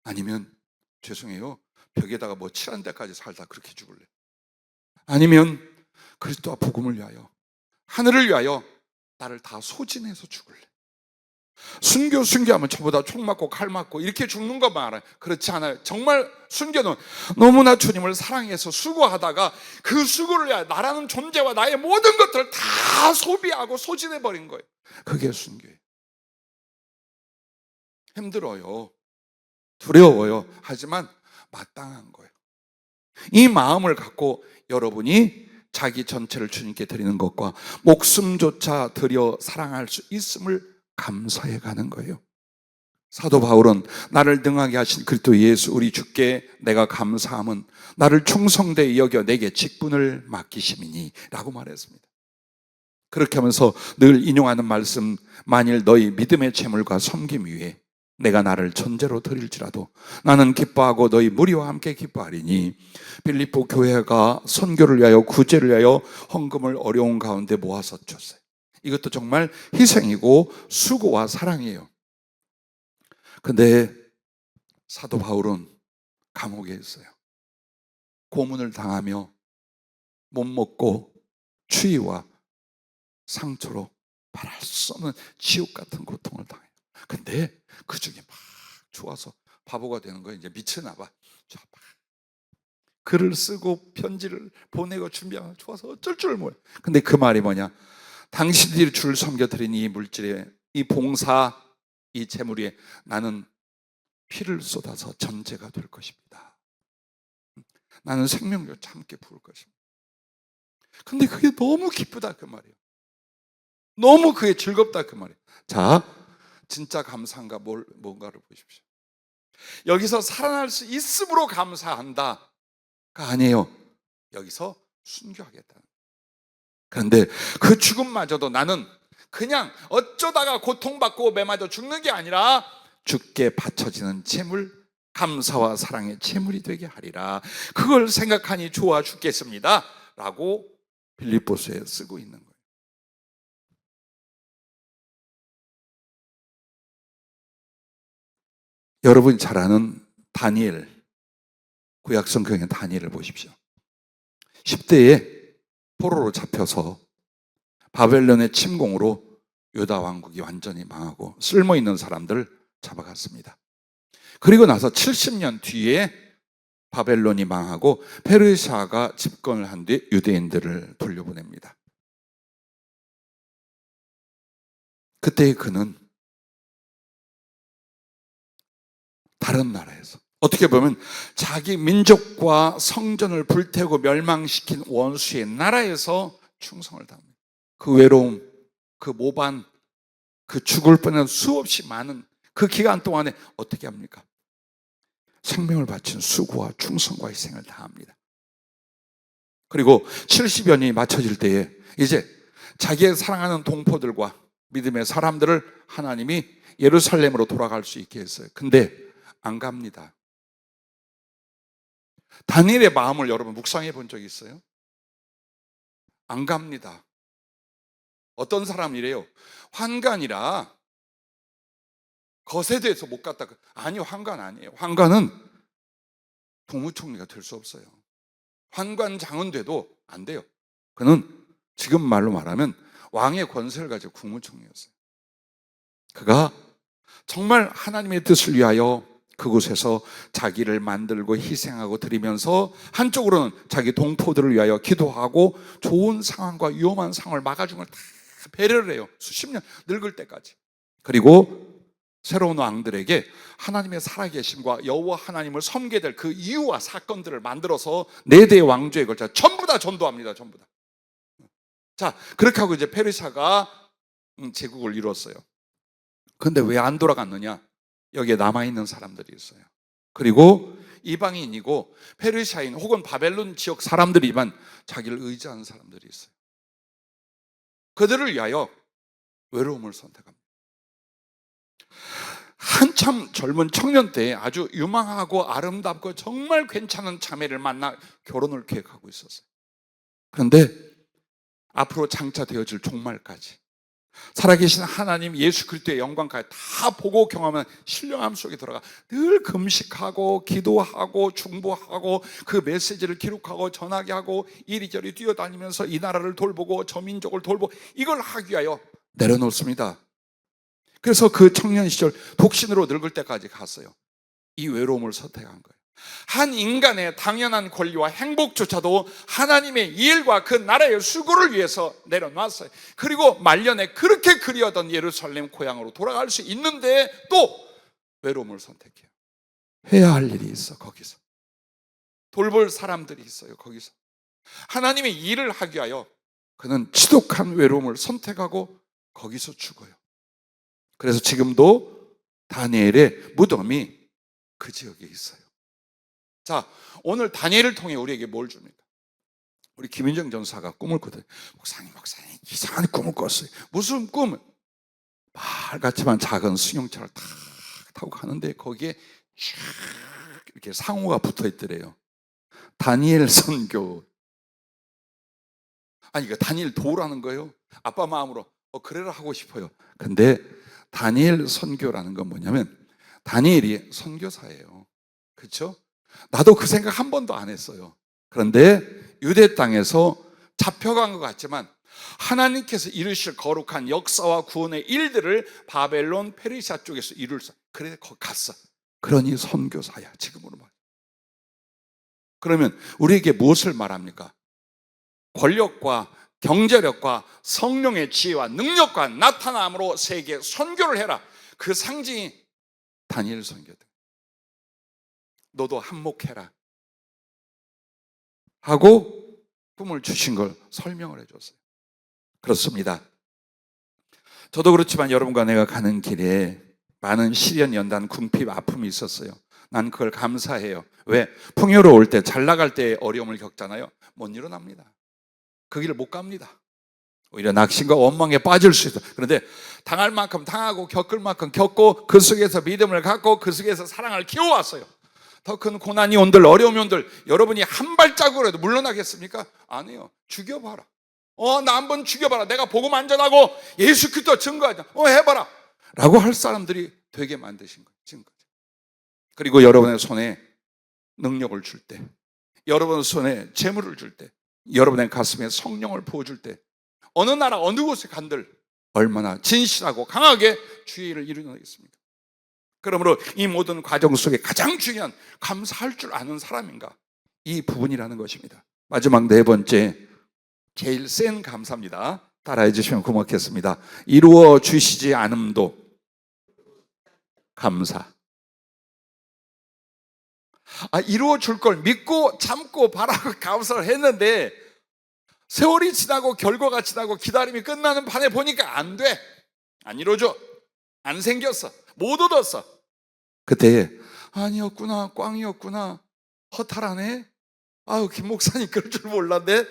[SPEAKER 1] 아니면 죄송해요, 벽에다가 뭐 칠한 데까지 살다 그렇게 죽을래? 아니면 그리스도와 복음을 위하여, 하늘을 위하여 나를 다 소진해서 죽을래? 순교하면 저보다 총 맞고 칼 맞고 이렇게 죽는 것만 알아요. 그렇지 않아요. 정말 순교는 너무나 주님을 사랑해서 수고하다가 그 수고를 위해 나라는 존재와 나의 모든 것들을 다 소비하고 소진해버린 거예요. 그게 순교예요. 힘들어요. 두려워요. 하지만 마땅한 거예요. 이 마음을 갖고 여러분이 자기 전체를 주님께 드리는 것과 목숨조차 드려 사랑할 수 있음을 감사해 가는 거예요. 사도 바울은 나를 능하게 하신 그리스도 예수 우리 주께 내가 감사함은 나를 충성되이 여겨 내게 직분을 맡기심이니 라고 말했습니다. 그렇게 하면서 늘 인용하는 말씀, 만일 너희 믿음의 재물과 섬김 위에 내가 나를 전제로 드릴지라도 나는 기뻐하고 너희 무리와 함께 기뻐하리니, 빌립보 교회가 선교를 위하여 구제를 위하여 헌금을 어려운 가운데 모아서 줬어요. 이것도 정말 희생이고 수고와 사랑이에요. 근데 사도 바울은 감옥에 있어요. 고문을 당하며 못 먹고 추위와 상처로 말할 수 없는 지옥 같은 고통을 당해요. 근데 그 중에 막 좋아서 바보가 되는 거예요. 이제 미치나 봐. 글을 쓰고 편지를 보내고 준비하면 좋아서 어쩔 줄 몰라요. 근데 그 말이 뭐냐? 당신들이 주를 섬겨드린 이 물질에, 이 봉사, 이 재물 위에 나는 피를 쏟아서 전제가 될 것입니다. 나는 생명력 참게 부을 것입니다. 근데 그게 너무 기쁘다 그 말이에요. 너무 그게 즐겁다 그 말이에요. 자, 진짜 감사한가 뭔가를 보십시오. 여기서 살아날 수 있음으로 감사한다가 아니에요. 여기서 순교하겠다. 그런데 그 죽음마저도 나는 그냥 어쩌다가 고통받고 매맞아 죽는 게 아니라 주께 바쳐지는 재물, 감사와 사랑의 재물이 되게 하리라. 그걸 생각하니 좋아 죽겠습니다 라고 빌립보서에 쓰고 있는 거예요. 여러분이 잘 아는 다니엘, 구약 성경의 다니엘을 보십시오. 10대에 포로로 잡혀서 바벨론의 침공으로 유다 왕국이 완전히 망하고 쓸모있는 사람들을 잡아갔습니다. 그리고 나서 70년 뒤에 바벨론이 망하고 페르시아가 집권을 한 뒤 유대인들을 돌려보냅니다. 그때 그는 다른 나라에서, 어떻게 보면 자기 민족과 성전을 불태우고 멸망시킨 원수의 나라에서 충성을 다합니다. 그 외로움, 그 모반, 그 죽을 뻔한 수없이 많은 그 기간 동안에 어떻게 합니까? 생명을 바친 수고와 충성과 희생을 다합니다. 그리고 70년이 맞춰질 때에 이제 자기의 사랑하는 동포들과 믿음의 사람들을 하나님이 예루살렘으로 돌아갈 수 있게 했어요. 근데 안 갑니다. 다니엘의 마음을 여러분 묵상해 본 적 있어요? 안 갑니다. 어떤 사람이래요? 환관이라 거세돼서 못 갔다. 아니요, 환관 아니에요. 환관은 국무총리가 될 수 없어요. 환관장은 돼도 안 돼요. 그는 지금 말로 말하면 왕의 권세를 가지고 국무총리였어요. 그가 정말 하나님의 뜻을 위하여 그곳에서 자기를 만들고 희생하고 드리면서 한쪽으로는 자기 동포들을 위하여 기도하고 좋은 상황과 위험한 상황을 막아준 걸 다 배려를 해요. 수십 년 늙을 때까지. 그리고 새로운 왕들에게 하나님의 살아계심과 여호와 하나님을 섬기게 될 그 이유와 사건들을 만들어서 4대의 왕조에 걸쳐 전부 다 전도합니다. 전부 다. 자, 그렇게 하고 이제 페르시아가 제국을 이뤘어요. 근데 왜 안 돌아갔느냐? 여기에 남아있는 사람들이 있어요. 그리고 이방인이고 페르시아인 혹은 바벨론 지역 사람들이만 자기를 의지하는 사람들이 있어요. 그들을 위하여 외로움을 선택합니다. 한참 젊은 청년 때에 아주 유망하고 아름답고 정말 괜찮은 자매를 만나 결혼을 계획하고 있었어요. 그런데 앞으로 장차 되어질 종말까지 살아계신 하나님 예수 그리스도의 영광까지 다 보고 경험한 신령함 속에 들어가 늘 금식하고 기도하고 중보하고 그 메시지를 기록하고 전하게 하고 이리저리 뛰어다니면서 이 나라를 돌보고 저 민족을 돌보고 이걸 하기 위하여 내려놓습니다. 그래서 그 청년 시절 독신으로 늙을 때까지 갔어요. 이 외로움을 선택한 거예요. 한 인간의 당연한 권리와 행복조차도 하나님의 일과 그 나라의 수고를 위해서 내려놨어요. 그리고 말년에 그렇게 그리웠던 예루살렘 고향으로 돌아갈 수 있는데 또 외로움을 선택해요. 해야 할 일이 있어. 거기서 돌볼 사람들이 있어요. 거기서 하나님의 일을 하기 위하여 그는 지독한 외로움을 선택하고 거기서 죽어요. 그래서 지금도 다니엘의 무덤이 그 지역에 있어요. 자, 오늘 다니엘을 통해 우리에게 뭘 줍니까? 우리 김윤정 전사가 꿈을 꿨어요. 목사님 이상한 꿈을 꿨어요. 무슨 꿈? 말같지만 작은 승용차를 탁 타고 가는데 거기에 이렇게 상호가 붙어 있더래요. 다니엘 선교. 아니, 그 다니엘 도우라는 거예요. 아빠 마음으로 그래라 하고 싶어요. 근데 다니엘 선교라는 건 뭐냐면 다니엘이 선교사예요. 그렇죠? 나도 그 생각 한 번도 안 했어요. 그런데 유대 땅에서 잡혀간 것 같지만 하나님께서 이루실 거룩한 역사와 구원의 일들을 바벨론, 페르시아 쪽에서 이룰 수. 그래 거기 갔어. 그러니 선교사야 지금으로 말. 그러면 우리에게 무엇을 말합니까? 권력과 경제력과 성령의 지혜와 능력과 나타남으로 세계에 선교를 해라. 그 상징이 다니엘 선교다. 너도 한몫해라 하고 꿈을 주신 걸 설명을 해줬어요. 그렇습니다. 저도 그렇지만 여러분과 내가 가는 길에 많은 시련, 연단, 궁핍, 아픔이 있었어요. 난 그걸 감사해요. 왜? 풍요로울 때, 잘 나갈 때 어려움을 겪잖아요. 못 일어납니다. 그 길을 못 갑니다. 오히려 낙심과 원망에 빠질 수 있어요. 그런데 당할 만큼 당하고 겪을 만큼 겪고 그 속에서 믿음을 갖고 그 속에서 사랑을 키워왔어요. 더 큰 고난이 온들 어려움이 온들 여러분이 한 발자국이라도 물러나겠습니까? 아니에요. 죽여봐라. 나 한번 죽여봐라. 내가 복음 안전하고 예수 그리스도 증거하자. 해봐라 라고 할 사람들이 되게 만드신 거예요. 지금까지. 그리고 여러분의 손에 능력을 줄 때, 여러분의 손에 재물을 줄 때, 여러분의 가슴에 성령을 부어줄 때 어느 나라 어느 곳에 간들 얼마나 진실하고 강하게 주의 일을 이루어내겠습니까? 그러므로 이 모든 과정 속에 가장 중요한 감사할 줄 아는 사람인가? 이 부분이라는 것입니다. 마지막 네 번째, 제일 센 감사입니다. 따라해 주시면 고맙겠습니다. 이루어 주시지 않음도 감사. 이루어 줄 걸 믿고 참고 바라고 감사를 했는데 세월이 지나고 결과가 지나고 기다림이 끝나는 판에 보니까 안 돼. 안 이루어져. 안 생겼어. 못 얻었어. 그때 아니었구나, 꽝이었구나, 허탈하네. 김 목사님 그럴 줄 몰랐네.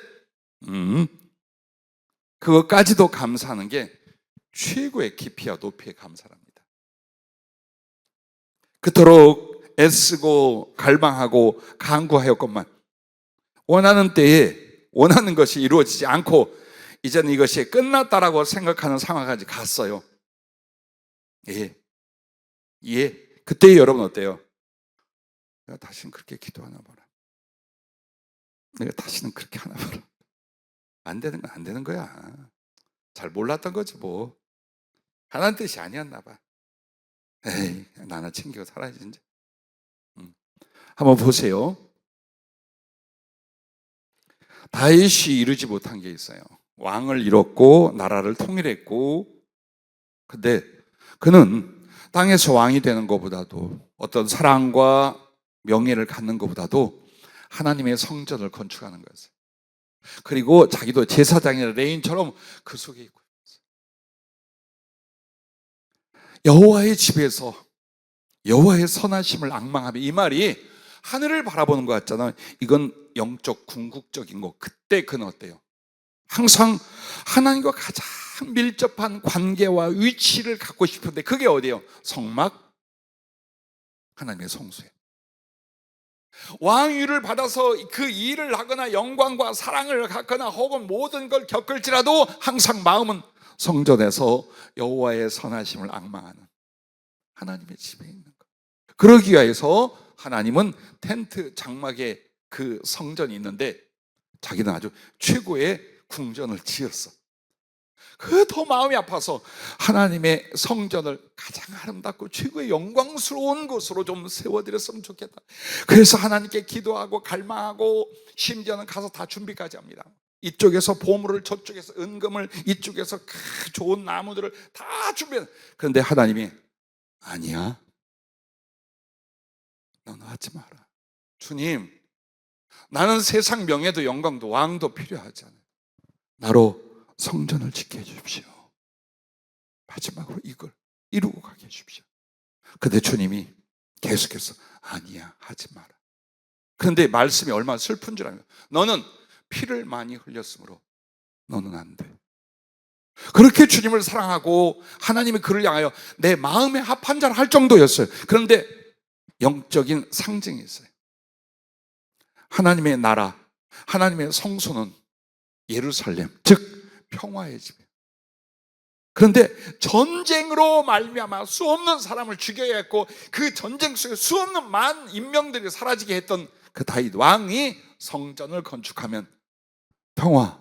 [SPEAKER 1] 그것까지도 감사하는 게 최고의 깊이와 높이의 감사랍니다. 그토록 애쓰고 갈망하고 간구하였건만 원하는 때에 원하는 것이 이루어지지 않고 이제는 이것이 끝났다라고 생각하는 상황까지 갔어요. 예. 그때 여러분 어때요? 내가 다시는 그렇게 기도하나 봐라. 내가 다시는 그렇게 하나 봐라. 안 되는 건 안 되는 거야. 잘 몰랐던 거지 뭐. 하나님 뜻이 아니었나 봐. 나나 챙기고 살아야지 이제. 한번 보세요. 다윗이 이루지 못한 게 있어요. 왕을 이뤘고 나라를 통일했고, 근데 그는 땅에서 왕이 되는 것보다도 어떤 사랑과 명예를 갖는 것보다도 하나님의 성전을 건축하는 거였어요. 그리고 자기도 제사장이나 레인처럼 그 속에 있고 여호와의 집에서 여호와의 선하심을 앙망하며, 이 말이 하늘을 바라보는 것 같잖아요. 이건 영적 궁극적인 거. 그때 그는 어때요? 항상 하나님과 가장 밀접한 관계와 위치를 갖고 싶은데 그게 어디예요? 성막, 하나님의 성소에 왕위를 받아서 그 일을 하거나 영광과 사랑을 갖거나 혹은 모든 걸 겪을지라도 항상 마음은 성전에서 여호와의 선하심을 앙망하는 하나님의 집에 있는 것. 그러기 위해서 하나님은 텐트 장막에 그 성전이 있는데 자기는 아주 최고의 궁전을 지었어. 그 더 마음이 아파서 하나님의 성전을 가장 아름답고 최고의 영광스러운 곳으로 좀 세워드렸으면 좋겠다. 그래서 하나님께 기도하고 갈망하고 심지어는 가서 다 준비까지 합니다. 이쪽에서 보물을, 저쪽에서 은금을, 이쪽에서 좋은 나무들을 다 준비해. 그런데 하나님이 아니야, 너는 하지 마라. 주님, 나는 세상 명예도 영광도 왕도 필요하지 않아요. 나로 성전을 짓게 해주십시오. 마지막으로 이걸 이루고 가게 해주십시오. 근데 주님이 계속해서 아니야, 하지 마라. 그런데 말씀이 얼마나 슬픈 줄 아냐. 너는 피를 많이 흘렸으므로 너는 안 돼. 그렇게 주님을 사랑하고 하나님이 그를 향하여 내 마음에 합한 자를 할 정도였어요. 그런데 영적인 상징이 있어요. 하나님의 나라, 하나님의 성소는 예루살렘, 즉 평화의 집이에요. 그런데 전쟁으로 말미암아 수 없는 사람을 죽여야 했고, 그 전쟁 속에 수 없는 만 인명들이 사라지게 했던 그 다윗 왕이 성전을 건축하면 평화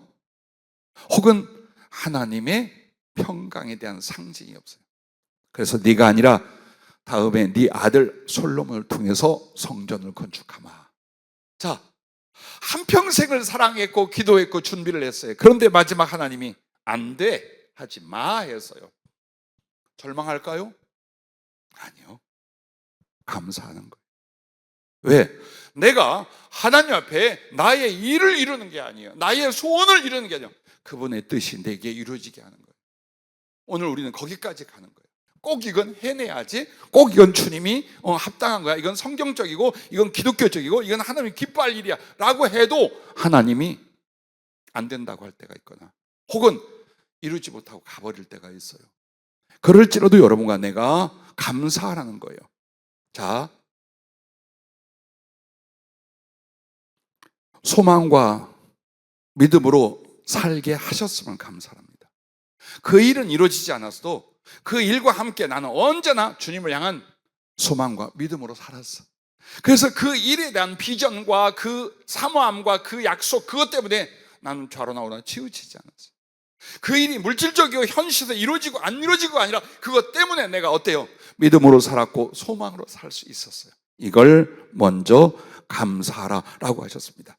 [SPEAKER 1] 혹은 하나님의 평강에 대한 상징이 없어요. 그래서 네가 아니라 다음에 네 아들 솔로몬을 통해서 성전을 건축하마. 자, 한평생을 사랑했고 기도했고 준비를 했어요. 그런데 마지막 하나님이 안 돼, 하지 마 했어요. 절망할까요? 아니요. 감사하는 거예요. 왜? 내가 하나님 앞에 나의 일을 이루는 게 아니에요. 나의 소원을 이루는 게 아니에요. 그분의 뜻이 내게 이루어지게 하는 거예요. 오늘 우리는 거기까지 가는 거예요. 꼭 이건 해내야지, 꼭 이건 주님이 합당한 거야, 이건 성경적이고 이건 기독교적이고 이건 하나님이 기뻐할 일이야 라고 해도 하나님이 안 된다고 할 때가 있거나 혹은 이루지 못하고 가버릴 때가 있어요. 그럴지라도 여러분과 내가 감사하라는 거예요. 자, 소망과 믿음으로 살게 하셨으면 감사합니다. 그 일은 이루어지지 않았어도 그 일과 함께 나는 언제나 주님을 향한 소망과 믿음으로 살았어. 그래서 그 일에 대한 비전과 그 사모함과 그 약속, 그것 때문에 나는 좌로 나오나 치우치지 않았어. 그 일이 물질적이고 현실에서 이루어지고 안 이루어지고가 아니라 그것 때문에 내가 어때요? 믿음으로 살았고 소망으로 살 수 있었어요. 이걸 먼저 감사하라라고 하셨습니다.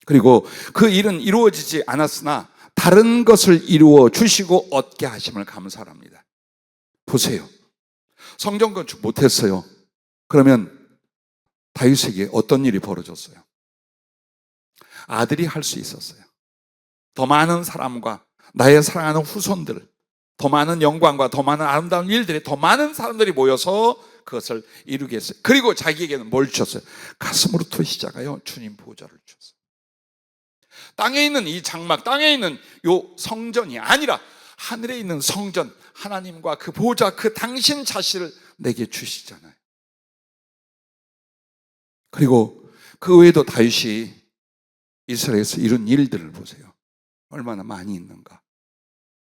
[SPEAKER 1] 그리고 그 일은 이루어지지 않았으나 다른 것을 이루어 주시고 얻게 하심을 감사합니다. 보세요. 성전 건축 못했어요. 그러면 다윗에게 어떤 일이 벌어졌어요? 아들이 할 수 있었어요. 더 많은 사람과 나의 사랑하는 후손들, 더 많은 영광과 더 많은 아름다운 일들이, 더 많은 사람들이 모여서 그것을 이루게 했어요. 그리고 자기에게는 뭘 주셨어요? 가슴으로부터 시작하여 주님 보좌를 주셨어요. 땅에 있는 이 장막, 땅에 있는 요 성전이 아니라 하늘에 있는 성전, 하나님과 그 보좌, 그 당신 자신을 내게 주시잖아요. 그리고 그 외에도 다윗이 이스라엘에서 이룬 일들을 보세요. 얼마나 많이 있는가.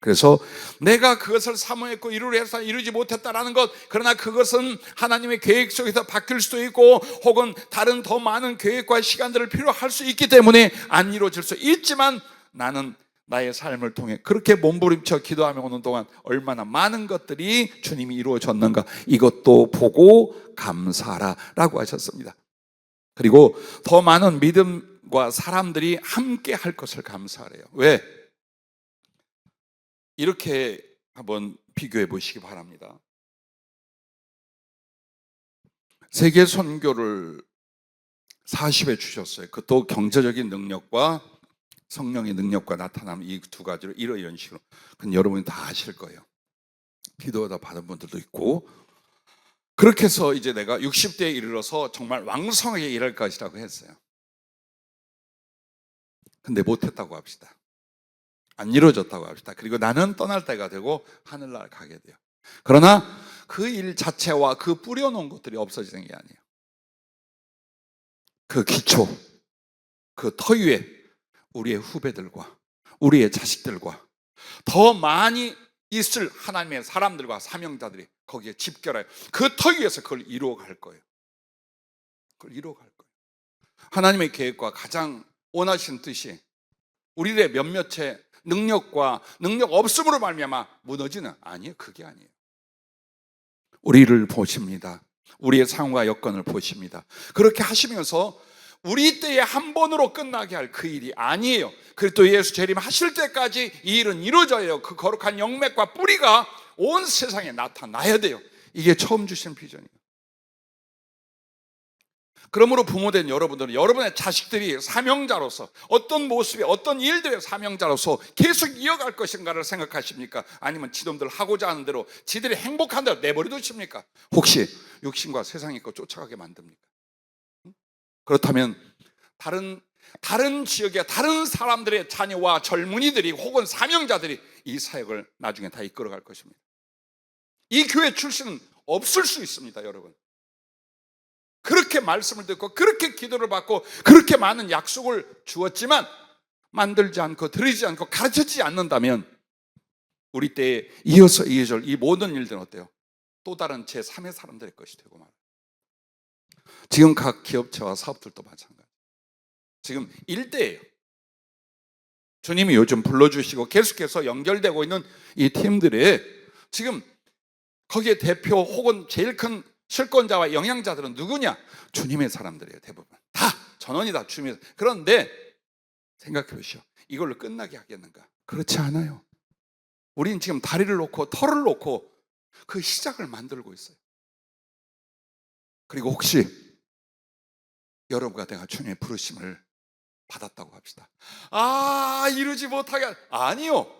[SPEAKER 1] 그래서 내가 그것을 사모했고 이루려 해서 이루지 못했다라는 것, 그러나 그것은 하나님의 계획 속에서 바뀔 수도 있고 혹은 다른 더 많은 계획과 시간들을 필요할 수 있기 때문에 안 이루어질 수 있지만, 나는 나의 삶을 통해 그렇게 몸부림쳐 기도하며 오는 동안 얼마나 많은 것들이 주님이 이루어졌는가, 이것도 보고 감사하라라고 하셨습니다. 그리고 더 많은 믿음과 사람들이 함께 할 것을 감사하래요. 왜? 이렇게 한번 비교해 보시기 바랍니다. 세계 선교를 40회 주셨어요. 그것도 경제적인 능력과 성령의 능력과 나타나는 이 두 가지로 이런 식으로. 근데 여러분이 다 아실 거예요. 기도하다 받은 분들도 있고. 그렇게 해서 이제 내가 60대에 이르러서 정말 왕성하게 일할 것이라고 했어요. 근데 못했다고 합시다. 안 이루어졌다고 합시다. 그리고 나는 떠날 때가 되고 하늘나라 가게 돼요. 그러나 그 일 자체와 그 뿌려놓은 것들이 없어지는 게 아니에요. 그 기초, 그 터 위에 우리의 후배들과 우리의 자식들과 더 많이 있을 하나님의 사람들과 사명자들이 거기에 집결하여 그 터 위에서 그걸 이루어갈 거예요. 그걸 이루어갈 거예요. 하나님의 계획과 가장 원하시는 뜻이 우리들의 몇몇의 능력과 능력 없음으로 말미암아 무너지는, 아니에요. 그게 아니에요. 우리를 보십니다. 우리의 상황과 여건을 보십니다. 그렇게 하시면서 우리 때에 한 번으로 끝나게 할 그 일이 아니에요. 그리스도 예수 재림하실 때까지 이 일은 이루어져야 해요. 그 거룩한 영맥과 뿌리가 온 세상에 나타나야 돼요. 이게 처음 주신 비전이에요. 그러므로 부모된 여러분들은 여러분의 자식들이 사명자로서 어떤 모습에 어떤 일들의 사명자로서 계속 이어갈 것인가를 생각하십니까? 아니면 지놈들 하고자 하는 대로 지들이 행복한 대로 내버려 두십니까? 혹시 육신과 세상의 것 쫓아가게 만듭니까? 그렇다면 다른 지역의 다른 사람들의 자녀와 젊은이들이 혹은 사명자들이 이 사역을 나중에 다 이끌어갈 것입니다. 이 교회 출신은 없을 수 있습니다, 여러분. 그렇게 말씀을 듣고 그렇게 기도를 받고 그렇게 많은 약속을 주었지만 만들지 않고 드리지 않고 가르쳐지지 않는다면 우리 때에 이어서 이어질 이 모든 일들은 어때요? 또 다른 제3의 사람들의 것이 되고 말아요. 지금 각 기업체와 사업들도 마찬가지. 지금 일대예요. 주님이 요즘 불러주시고 계속해서 연결되고 있는 이 팀들에 지금 거기에 대표 혹은 제일 큰 실권자와 영향자들은 누구냐? 주님의 사람들이에요. 대부분 다 전원이 다 주님의. 그런데 생각해 보시오. 이걸로 끝나게 하겠는가? 그렇지 않아요. 우린 지금 다리를 놓고 털을 놓고 그 시작을 만들고 있어요. 그리고 혹시 여러분과 내가 주님의 부르심을 받았다고 합시다. 이루지 못하게, 아니요.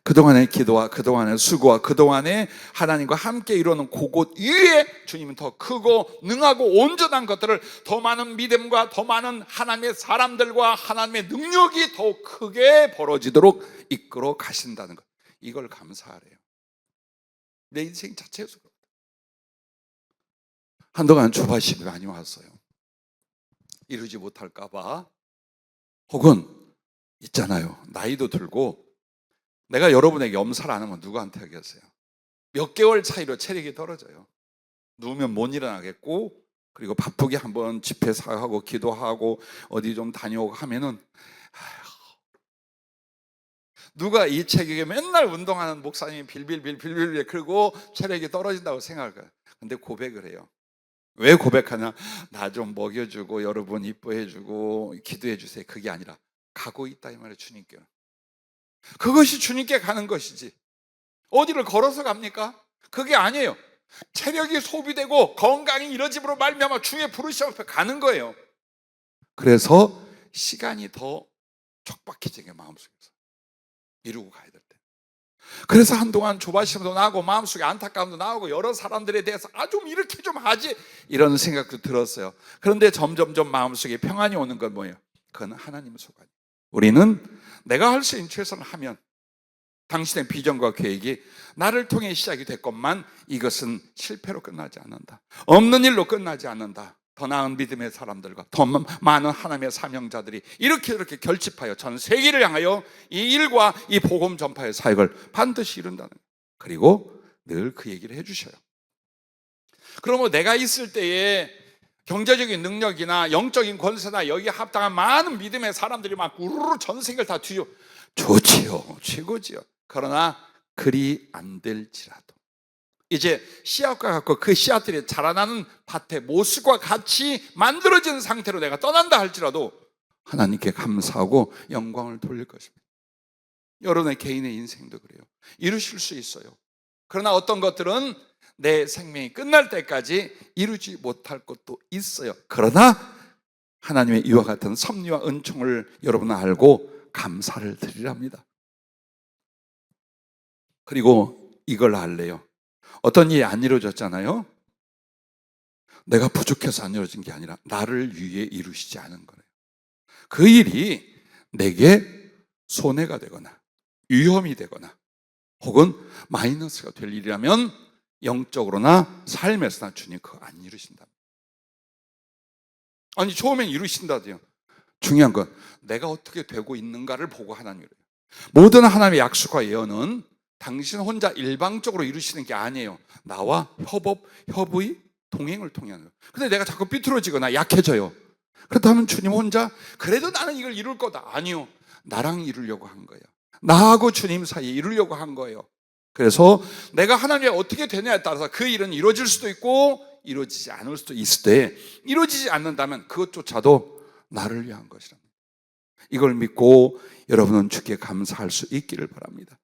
[SPEAKER 1] 그동안의 기도와 그동안의 수고와 그동안의 하나님과 함께 이루는 그곳 위에 주님은 더 크고 능하고 온전한 것들을, 더 많은 믿음과 더 많은 하나님의 사람들과 하나님의 능력이 더욱 크게 벌어지도록 이끌어 가신다는 것, 이걸 감사하래요. 내 인생 자체에서 한동안 조바심이 많이 왔어요. 이루지 못할까 봐. 혹은 있잖아요, 나이도 들고 내가 여러분에게 엄살 안 하면 누구한테 하겠어요? 몇 개월 차이로 체력이 떨어져요. 누우면 못 일어나겠고, 그리고 바쁘게 한번 집회 사역하고 기도하고 어디 좀 다녀오고 하면은 누가 이 체격에 맨날 운동하는 목사님이 빌빌빌 그러고 체력이 떨어진다고 생각할까요? 근데 고백을 해요. 왜 고백하냐? 나 좀 먹여주고 여러분 이뻐해주고 기도해주세요. 그게 아니라 가고 있다 이 말이에요. 주님께. 그것이 주님께 가는 것이지 어디를 걸어서 갑니까? 그게 아니에요. 체력이 소비되고 건강이 이뤄짐으로 말미암아 주의 부르심 앞에 가는 거예요. 그래서 시간이 더 촉박해지게 마음속에서 이루고 가야 될 때. 그래서 한동안 조바심도 나고 마음속에 안타까움도 나오고 여러 사람들에 대해서 좀 이렇게 좀 하지 이런 생각도 들었어요. 그런데 점점점 마음속에 평안이 오는 건 뭐예요? 그건 하나님의 소관이에요. 우리는 내가 할 수 있는 최선을 하면 당신의 비전과 계획이 나를 통해 시작이 됐건만 이것은 실패로 끝나지 않는다. 없는 일로 끝나지 않는다. 더 나은 믿음의 사람들과 더 많은 하나님의 사명자들이 이렇게 결집하여 전 세계를 향하여 이 일과 이 복음 전파의 사역을 반드시 이룬다는 거예요. 그리고 늘 그 얘기를 해주셔요. 그러면 내가 있을 때에 경제적인 능력이나 영적인 권세나 여기에 합당한 많은 믿음의 사람들이 막 우르르 전 세계를 다 뒤져, 좋지요, 최고지요. 그러나 그리 안 될지라도 이제 씨앗과 같고 그 씨앗들이 자라나는 밭의 모습과 같이 만들어진 상태로 내가 떠난다 할지라도 하나님께 감사하고 영광을 돌릴 것입니다. 여러분의 개인의 인생도 그래요. 이루실 수 있어요. 그러나 어떤 것들은 내 생명이 끝날 때까지 이루지 못할 것도 있어요. 그러나 하나님의 이와 같은 섭리와 은총을 여러분은 알고 감사를 드리랍니다. 그리고 이걸 알래요. 어떤 일이 안 이루어졌잖아요. 내가 부족해서 안 이루어진 게 아니라 나를 위해 이루시지 않은 거예요. 그 일이 내게 손해가 되거나 위험이 되거나 혹은 마이너스가 될 일이라면 영적으로나 삶에서나 주님 그거 안 이루신다. 아니 처음엔 이루신다대요. 중요한 건 내가 어떻게 되고 있는가를 보고 하나님이래요. 모든 하나님의 약속과 예언은 당신 혼자 일방적으로 이루시는 게 아니에요. 나와 협의, 동행을 통하는 거예요. 근데 내가 자꾸 삐뚤어지거나 약해져요. 그렇다면 주님 혼자 그래도 나는 이걸 이룰 거다. 아니요. 나랑 이루려고 한 거예요. 나하고 주님 사이에 이루려고 한 거예요. 그래서 내가 하나님이 어떻게 되냐에 따라서 그 일은 이루어질 수도 있고 이루어지지 않을 수도 있을 때, 이루어지지 않는다면 그것조차도 나를 위한 것이랍니다. 이걸 믿고 여러분은 주께 감사할 수 있기를 바랍니다.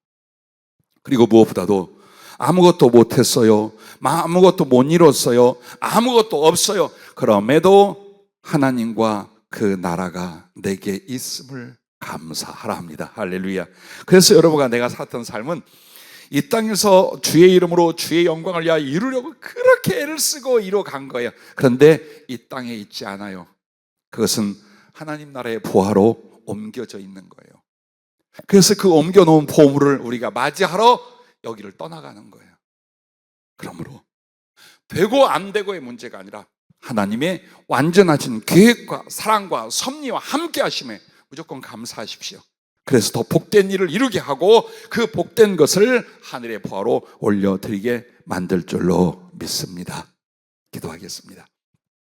[SPEAKER 1] 그리고 무엇보다도 아무것도 못했어요, 아무것도 못 이뤘어요, 아무것도 없어요. 그럼에도 하나님과 그 나라가 내게 있음을 감사하라 합니다. 할렐루야. 그래서 여러분과 내가 살았던 삶은 이 땅에서 주의 이름으로 주의 영광을 위하여 이루려고 그렇게 애를 쓰고 이뤄간 거예요. 그런데 이 땅에 있지 않아요. 그것은 하나님 나라의 부하로 옮겨져 있는 거예요. 그래서 그 옮겨놓은 보물을 우리가 맞이하러 여기를 떠나가는 거예요. 그러므로 되고 안 되고의 문제가 아니라 하나님의 완전하신 계획과 사랑과 섭리와 함께 하심에 무조건 감사하십시오. 그래서 더 복된 일을 이루게 하고 그 복된 것을 하늘의 보화로 올려드리게 만들 줄로 믿습니다. 기도하겠습니다.